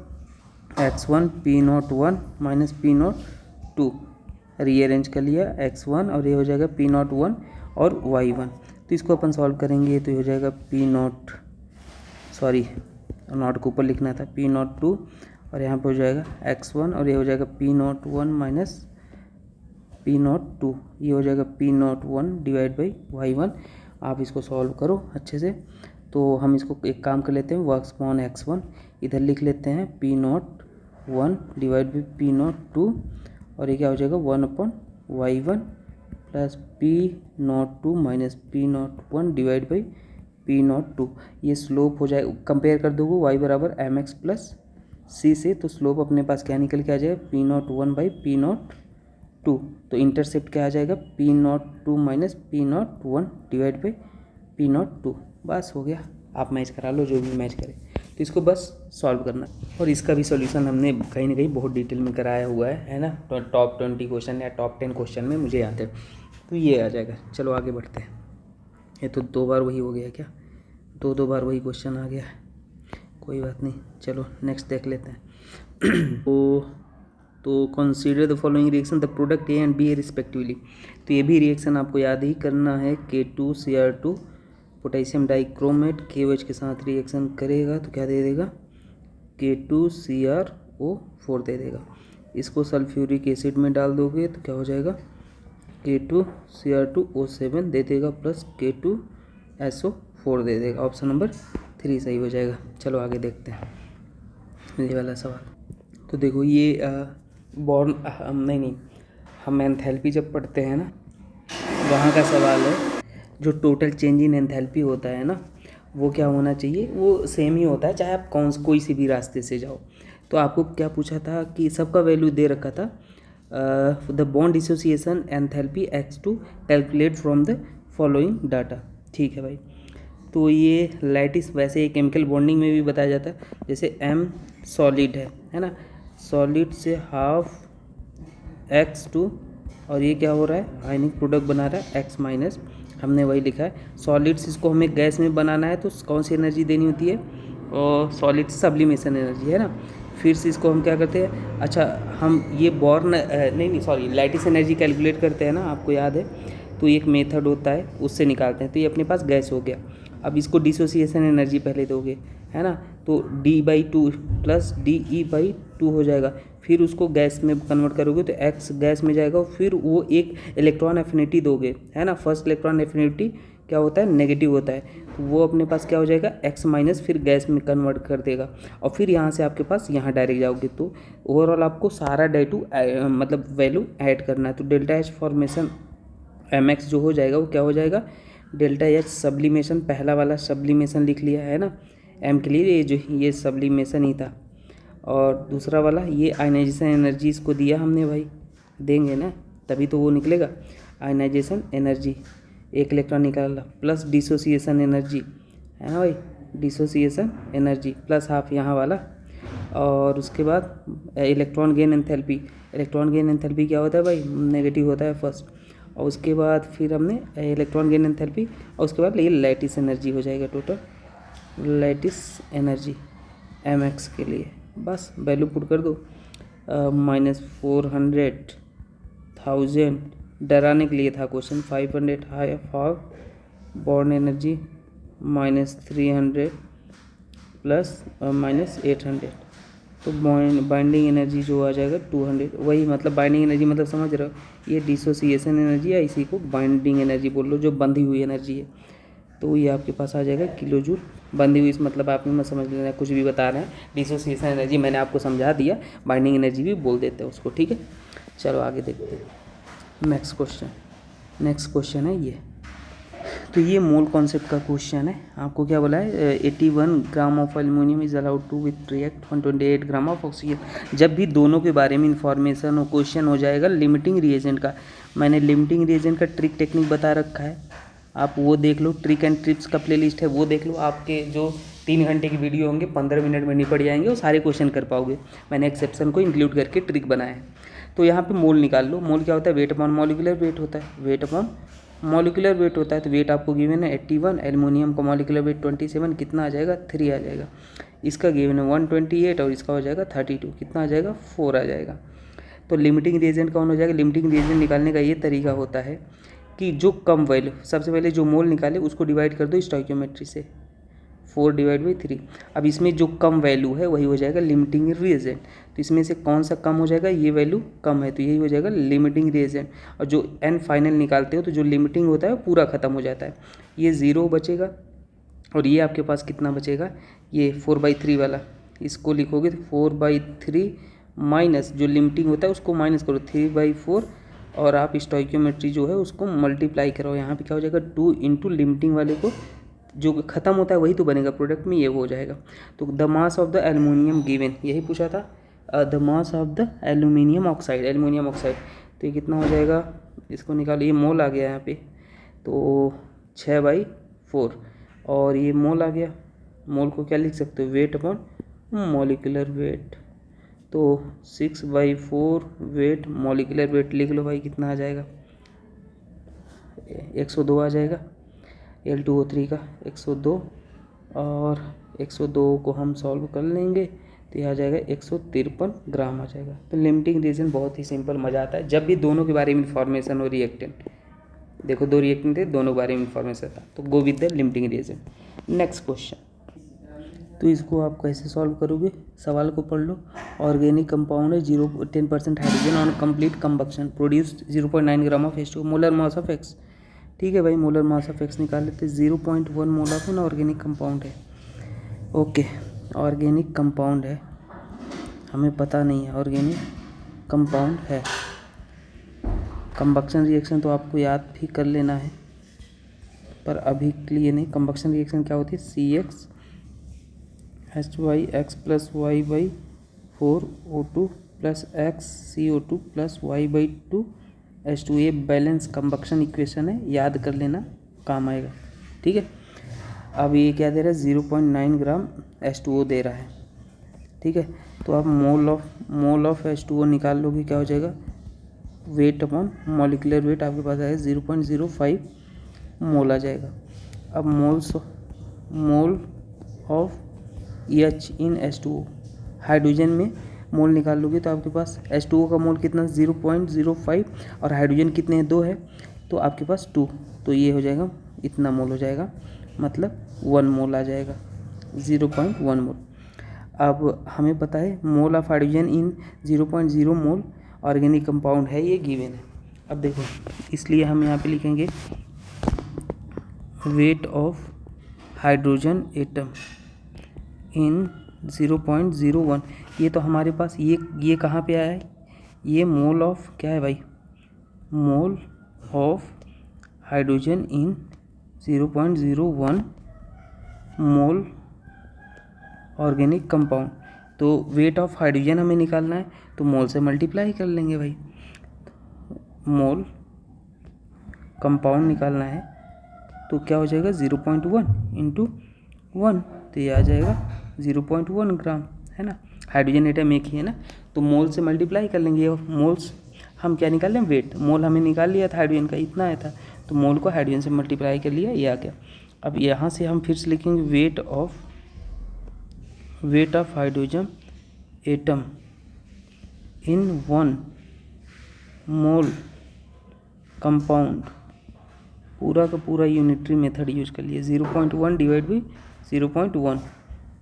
X1 P01 minus P02, rearrange कर लिया X1, और ये हो जाएगा P01 और Y1। तो इसको अपन सॉल्व करेंगे, तो ये हो जाएगा नॉट को ऊपर लिखना था, P02, और यहाँ पे हो जाएगा X1, और ये हो जाएगा P01 माइनस P02, ये हो जाएगा P01 डिवाइड बाई Y1। आप इसको सॉल्व करो अच्छे से। तो हम इसको एक काम कर लेते हैं, वर्क्स अपॉन X1 इधर लिख लेते हैं, P01 डिवाइड बाई P02, और ये क्या हो जाएगा? 1 upon Y1 plus P02 minus P01 divide by P02। ये स्लोप हो जाएगा, कंपेयर कर दोगे y बराबर mx प्लस c से, तो स्लोप अपने पास क्या निकल के आ जाएगा? P01 by P02। तो इंटरसेप्ट क्या आ जाएगा? P02 minus P01 divide by P02। बस हो गया, आप मैच करा लो जो भी मैच करे। तो इसको बस सॉल्व करना, और इसका भी सॉल्यूशन हमने कहीं ना कहीं बहुत डिटेल में कराया हुआ है ना, तो टॉप 20 क्वेश्चन या टॉप 10 क्वेश्चन में मुझे याद है, तो ये आ जाएगा। चलो आगे बढ़ते हैं। ये तो 2 बार वही हो गया क्या? 2 बार वही क्वेश्चन आ गया, कोई बात नहीं, चलो नेक्स्ट देख लेते हैं। तो consider the following reaction, the product A and B respectively. तो ये भी रिएक्शन आपको याद ही करना है। K2Cr2 पोटेशियम डाइक्रोमेट KOH के साथ रिएक्शन करेगा तो क्या दे देगा? K2CrO4 दे देगा। इसको सल्फ्यूरिक एसिड में डाल दोगे तो क्या हो जाएगा? K2Cr2O7 दे देगा प्लस K2SO4 दे देगा। ऑप्शन नंबर 3 सही हो जाएगा। चलो आगे देखते हैं ये वाला सवाल। तो देखो ये हम एंथैल्पी जब पढ़ते हैं ना, वहाँ का सवाल है। जो टोटल चेंज इन एंथैल्पी होता है ना, वो क्या होना चाहिए? वो सेम ही होता है चाहे आप कोई सी भी रास्ते से जाओ। तो आपको क्या पूछा था कि सबका वैल्यू दे रखा था, the bond dissociation enthalpy X2 calculate from the following data. ठीक है भाई, तो ये लैटिस वैसे केमिकल बॉन्डिंग में भी बताया जाता है। जैसे M सॉलिड है ना, सॉलिड से हाफ X2, और ये क्या हो रहा है? आयनिक प्रोडक्ट बना रहा है X माइनस, हमने वही लिखा है। सॉलिड्स इसको हमें गैस में बनाना है तो कौन सी एनर्जी देनी होती है? और सॉलिड सब्लिमेशन एनर्जी है ना। फिर से इसको हम क्या करते हैं? अच्छा, हम ये लैटिस एनर्जी कैलकुलेट करते हैं ना, आपको याद है तो एक मेथड होता है उससे निकालते हैं। तो ये अपने पास गैस हो गया। अब इसको डिसोसिएशन एनर्जी पहले दोगे, है ना, तो D/2 प्लस DE/2 हो जाएगा। फिर उसको गैस में कन्वर्ट करोगे तो X गैस में जाएगा, फिर वो एक इलेक्ट्रॉन एफिनिटी दोगे, है ना। फर्स्ट इलेक्ट्रॉन एफिनिटी क्या होता है, नेगेटिव होता है, तो वो अपने पास क्या हो जाएगा, X माइनस, फिर गैस में कन्वर्ट कर देगा। और फिर यहाँ से आपके पास यहाँ डायरेक्ट जाओगे तो ओवरऑल आपको सारा डेटू मतलब वैल्यू ऐड करना है। तो डेल्टा एच फॉर्मेशन MX जो हो जाएगा वो क्या हो जाएगा, डेल्टा एच सब्लिमेशन, पहला वाला सब्लिमेशन लिख लिया है ना, M के लिए ये सब्लिमेशन ही था। और दूसरा वाला ये आयनाइजेशन एनर्जी इसको दिया हमने भाई, देंगे ना तभी तो वो निकलेगा। आयनाइजेशन एनर्जी एक इलेक्ट्रॉन निकाला, प्लस डिसोसिएशन एनर्जी, है ना भाई, डिसोसिएशन एनर्जी प्लस हाफ यहाँ वाला। और उसके बाद electron gain enthalpy, electron gain enthalpy क्या होता है भाई, नेगेटिव होता है फर्स्ट। और उसके बाद फिर हमने इलेक्ट्रॉन गेन एंथैल्पी, और उसके बाद ये लैटिस एनर्जी हो जाएगा, टोटल लैटिस एनर्जी MX के लिए। बस वैल्यू पुट कर दो, -400,000 डराने के लिए था question, 500 half born energy, -300 plus -800, तो बाइंडिंग एनर्जी जो आ जाएगा 200। वही मतलब बाइंडिंग एनर्जी मतलब समझ रहे हो, ये डिसोसिएशन एनर्जी है, इसी को बाइंडिंग एनर्जी बोल लो, जो बंधी हुई एनर्जी है। तो ये आपके पास आ जाएगा किलो जूल। बंधी हुई इस मतलब आपने मत समझ लेना, कुछ भी बता रहे हैं। डिसोसिएशन एनर्जी मैंने आपको समझा दिया, बाइंडिंग एनर्जी भी बोल देते हैं उसको, ठीक है। चलो आगे देखते हैं नेक्स्ट क्वेश्चन है ये। तो ये मोल कॉन्सेप्ट का क्वेश्चन है। आपको क्या बोला है, 81 gram of aluminium is allowed to with react 128 gram of oxygen. जब भी दोनों के बारे में इंफॉर्मेशन हो, क्वेश्चन हो जाएगा लिमिटिंग रिएजेंट का। मैंने लिमिटिंग रिएजेंट का ट्रिक टेक्निक बता रखा है, आप वो देख लो। ट्रिक एंड ट्रिप्स का प्लेलिस्ट है, वो देख लो। आपके जो 3 घंटे की वीडियो होंगे 15 मिनट में निपट जाएंगे, वो सारे क्वेश्चन कर पाओगे। मैंने एक्सेप्शन को इंक्लूड करके ट्रिक बनाया है। तो यहाँ पे मोल निकाल लो। मोल क्या होता है, वेट अपॉन मॉलिक्यूलर वेट होता है, वेट अपॉन मॉलिक्यूलर वेट होता है। तो वेट आपको गिवन है 81, एल्युमिनियम का मॉलिक्यूलर वेट 27, कितना आ जाएगा, 3 आ जाएगा। इसका गिवन है 128 और इसका हो जाएगा 32, कितना आ जाएगा, 4 आ जाएगा। तो लिमिटिंग रिएजेंट कौन हो जाएगा, लिमिटिंग रिएजेंट निकालने का ये तरीका होता है कि जो कम वैल्यू, सबसे पहले जो मोल निकाले उसको डिवाइड कर दो स्टोइकियोमेट्री से, 4/3। अब इसमें जो कम वैल्यू है वही हो जाएगा लिमिटिंग रिएजेंट। तो इसमें से कौन सा कम हो जाएगा, ये वैल्यू कम है, तो यही हो जाएगा लिमिटिंग रिएजेंट। और जो एन फाइनल निकालते हो तो जो लिमिटिंग होता है वो पूरा ख़त्म हो जाता है, ये 0 बचेगा। और ये आपके पास कितना बचेगा, ये 4/3 वाला, इसको लिखोगे तो 4/3 माइनस जो लिमिटिंग होता है उसको माइनस करो 3/4, और आप स्टोइकियोमेट्री जो है उसको मल्टीप्लाई करो। यहाँ पे क्या हो जाएगा, 2 इंटू लिमिटिंग वाले को जो ख़त्म होता है वही तो बनेगा प्रोडक्ट में, ये हो जाएगा। तो the mass of the aluminium given, यही पूछा था, the mass of the aluminium oxide, तो ये कितना हो जाएगा, इसको निकालो। ये मोल आ गया यहाँ पे, तो 6/4, और ये मोल आ गया। मोल को क्या लिख सकते हो, वेट अपॉन मॉलिक्यूलर वेट, तो 6/4 वेट मॉलिक्यूलर वेट लिख लो भाई, कितना आ जाएगा, 102 आ जाएगा। L2O3 का 102, और 102 को हम सॉल्व कर लेंगे तो यह आ जाएगा 153 ग्राम आ जाएगा। तो लिमिटिंग रिएजेंट बहुत ही सिंपल, मज़ा आता है जब भी दोनों के बारे में इंफॉर्मेशन हो। रिएक्टेंट देखो, 2 रिएक्टेंट थे, दोनों के बारे में इंफॉर्मेशन था, तो go with the limiting reagent. Next question, तो इसको आप कैसे सॉल्व करोगे, सवाल को पढ़ लो। ऑर्गेनिक कंपाउंड है 10% hydrogen on complete combustion produced 0.9 gram of H2, molar mass of X। ठीक है भाई, मोलर मास ऑफ X निकाल लेते, 0.1 mole of an organic compound है। ओके, ऑर्गेनिक कंपाउंड है, हमें पता नहीं है ऑर्गेनिक कंपाउंड है। कंबक्शन रिएक्शन तो आपको याद भी कर लेना है, पर अभी के लिए नहीं। कंबक्शन रिएक्शन क्या होती है, CH2H plus Y/4O2 plus X CO2 plus Y/2 H2। ये बैलेंस कंबक्शन इक्वेशन है, याद कर लेना, काम आएगा। ठीक है, अब ये क्या दे रहा है, 0.9 ग्राम H2O दे रहा है। ठीक है, तो आप मोल ऑफ H2O निकाल लोगे, क्या हो जाएगा, वेट अपॉन मॉलिक्यूलर वेट आपके पास आएगा 0.05 मोल आ जाएगा। अब mole of H in H2O, hydrogen में मोल निकाल लोगे तो आपके पास H2O का मोल कितना, 0.05, और हाइड्रोजन कितने हैं, 2 है, तो आपके पास 2, तो ये हो जाएगा इतना मोल हो जाएगा, मतलब 1 मोल आ जाएगा, 0.1 मोल। अब हमें पता है mole of hydrogen in 0.0 mole organic compound है, ये गिवन है। अब देखो, इसलिए हम यहाँ पे लिखेंगे weight of hydrogen atom in 0.01। ये तो हमारे पास ये कहाँ पे आया है, ये मोल ऑफ क्या है भाई, mole of hydrogen in 0.01 mole organic compound. तो वेट ऑफ हाइड्रोजन हमें निकालना है, तो मोल से मल्टीप्लाई कर लेंगे भाई, मोल कंपाउंड निकालना है तो क्या हो जाएगा 0.1 इंटू 1, तो ये आ जाएगा 0.1 ग्राम, है ना। हाइड्रोजन एटम एक ही है ना, तो मोल से मल्टीप्लाई कर लेंगे। और मोल्स हम क्या निकाल रहे हैं, वेट। मोल हमें निकाल लिया था हाइड्रोजन का, इतना आया था, तो मोल को हाइड्रोजन से मल्टीप्लाई कर लिया, ये आ गया। अब यहाँ से हम फिर से लिखेंगे weight of hydrogen atom in 1 mole compound, पूरा का पूरा यूनिटरी मेथड यूज कर लिया, 0.1 डिवाइड बाई 0.1,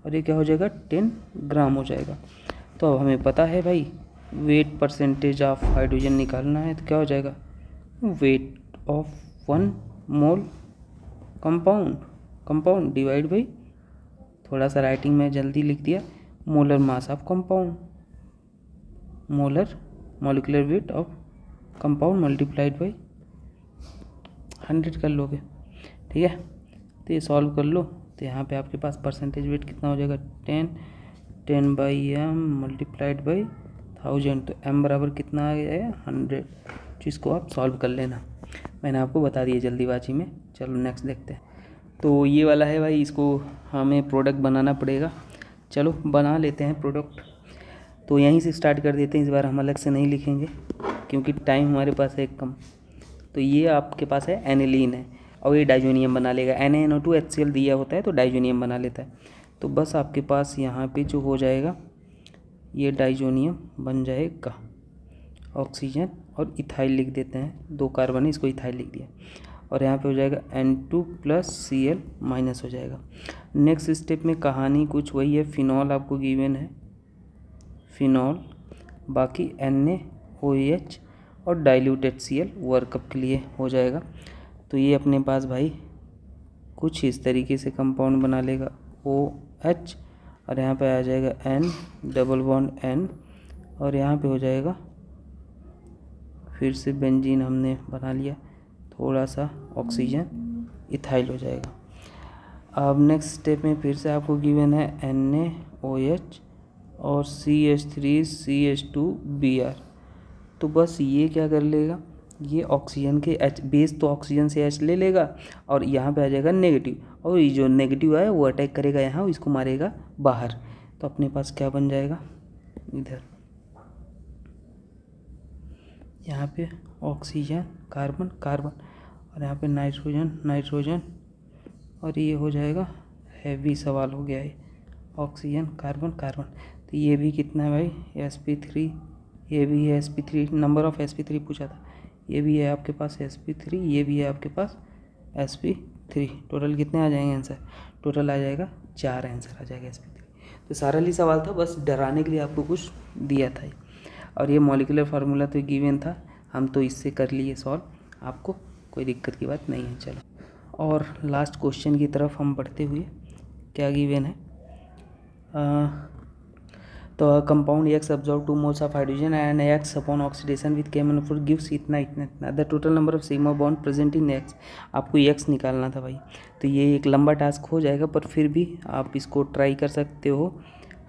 और ये क्या हो जाएगा 10 ग्राम हो जाएगा। तो अब हमें पता है भाई वेट परसेंटेज ऑफ हाइड्रोजन निकालना है, तो क्या हो जाएगा weight of 1 mole compound divide by, थोड़ा सा राइटिंग में जल्दी लिख दिया, molar mass of compound, molecular weight of compound multiplied by 100 कर लोगे, ठीक है। तो ये सॉल्व कर लो, तो यहाँ पे आपके पास परसेंटेज वेट कितना हो जाएगा 10 बाई m मल्टीप्लाइड बाई 1000, तो m बराबर कितना आ गया है 100, जिसको आप सॉल्व कर लेना, मैंने आपको बता दिया जल्दीबाजी में। चलो नेक्स्ट देखते हैं। तो ये वाला है भाई, इसको हमें प्रोडक्ट बनाना पड़ेगा, चलो बना लेते हैं प्रोडक्ट। तो यहीं से स्टार्ट कर देते हैं, इस बार हम अलग से नहीं लिखेंगे क्योंकि टाइम हमारे पास है कम। तो ये आपके पास है एनिलीन है, और ये डाइजोनियम बना लेगा, NaNO2 HCl दिया होता है तो डाइजोनियम बना लेता है। तो बस आपके पास यहाँ पे जो हो जाएगा, ये डाइजोनियम बन जाएगा, ऑक्सीजन और इथाइल लिख देते हैं, 2 कार्बन है, इसको इथाइल लिख दिया, और यहाँ पे हो जाएगा N2 + Cl माइनस हो जाएगा। नेक्स्ट स्टेप में कहानी कुछ वही है, फिनॉल आपको गिवन है, फिनॉल, बाकी NaOH और डाइल्यूटेड Cl वर्कअप के लिए हो जाएगा। तो ये अपने पास भाई कुछ इस तरीके से कंपाउंड बना लेगा, OH, और यहाँ पे आ जाएगा N डबल बॉन्ड N, और यहाँ पे हो जाएगा फिर से बेंजीन हमने बना लिया, थोड़ा सा ऑक्सीजन, इथाइल हो जाएगा। अब नेक्स्ट स्टेप में फिर से आपको गिवन है NaOH और CH3CH2Br। तो बस ये क्या कर लेगा, ये ऑक्सीजन के H बेस तो ऑक्सीजन से H ले लेगा, और यहाँ पे आ जाएगा नेगेटिव, और ये जो नेगेटिव है वो अटैक करेगा यहाँ, इसको मारेगा बाहर। तो अपने पास क्या बन जाएगा, इधर यहाँ पे ऑक्सीजन कार्बन, और यहाँ पे नाइट्रोजन, और ये हो जाएगा हैवी सवाल हो गया है, ऑक्सीजन कार्बन। तो ये भी कितना है भाई sp3, ये भी है sp3, नंबर ऑफ sp3 पूछा था, ये भी है आपके पास sp3, ये भी है आपके पास sp3। टोटल कितने आ जाएंगे आंसर, टोटल आ जाएगा 4 आंसर आ जाएगा sp3। तो सारा ही सवाल था, बस डराने के लिए आपको कुछ दिया था। और ये मॉलिक्यूलर फार्मूला तो गिवन था, हम तो इससे कर लिए सॉल्व, आपको कोई दिक्कत की बात नहीं है। चलो और लास्ट क्वेश्चन की तरफ हम बढ़ते हुए, क्या गिवन है, तो compound X absorb 2 moles of hydrogen and X upon oxidation with KMnO4 gives इतना the total number of sigma bond present in X। आपको X निकालना था भाई, तो ये एक लंबा टास्क हो जाएगा, पर फिर भी आप इसको ट्राई कर सकते हो,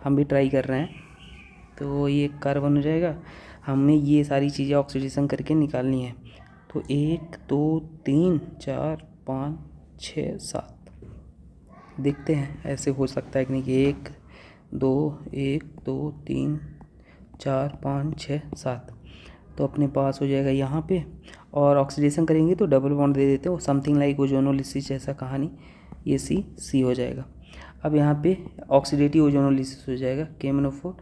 हम भी ट्राई कर रहे हैं। तो ये कार्बन हो जाएगा, हमें ये सारी चीज़ें ऑक्सीडेशन करके निकालनी है। तो 1 2 3 4 5 6 7 देखते हैं ऐसे हो सकता है कि नहीं, कि 1 2 3 4 5 6 7। तो अपने पास हो जाएगा यहाँ पे, और ऑक्सीडेशन करेंगे तो डबल बॉन्ड दे देते हो, समथिंग लाइक ओजोनोलिसिस जैसा कहानी, ये C हो जाएगा। अब यहाँ पे ऑक्सीडेटिव ओजोनोलिसिस हो जाएगा, KMnO4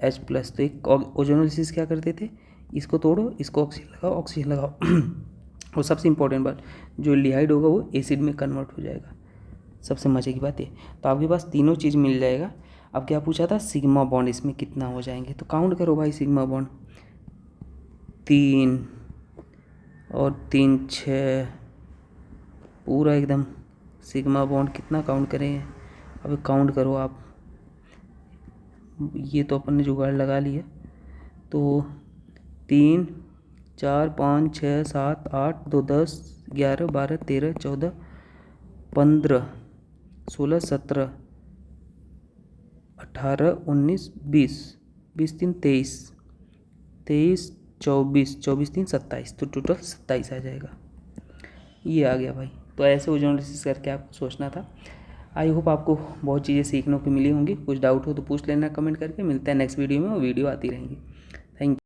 H+। तो एक ओजोनोलिसिस क्या करते थे, इसको तोड़ो, इसको ऑक्सीजन लगाओ और सबसे इम्पोर्टेंट बात, जो एल्डिहाइड होगा वो एसिड में कन्वर्ट हो जाएगा। सबसे मज़े की बात ये, तो आपके पास तीनों चीज़ मिल जाएगा। अब क्या पूछा था, सिग्मा बॉन्ड इसमें कितना हो जाएंगे, तो काउंट करो भाई। सिग्मा बॉन्ड 3 और 3 6, पूरा एकदम सिग्मा बॉन्ड कितना काउंट करें, अब काउंट करो आप। ये तो अपन ने जुगाड़ लगा लिया, तो 3 4 5 6 7 8 2 10 11 12 13 14 15 16 17 18 19 20 20 3 23 23 24 24 3 27, तो टोटल 27 आ जाएगा। ये आ गया भाई। तो ऐसे ओजोनोलिसिस करके आपको सोचना था। आई होप आपको बहुत चीज़ें सीखने को मिली होंगी। कुछ डाउट हो तो पूछ लेना कमेंट करके। मिलता है नेक्स्ट वीडियो में, वो वीडियो आती रहेंगी। Thank you.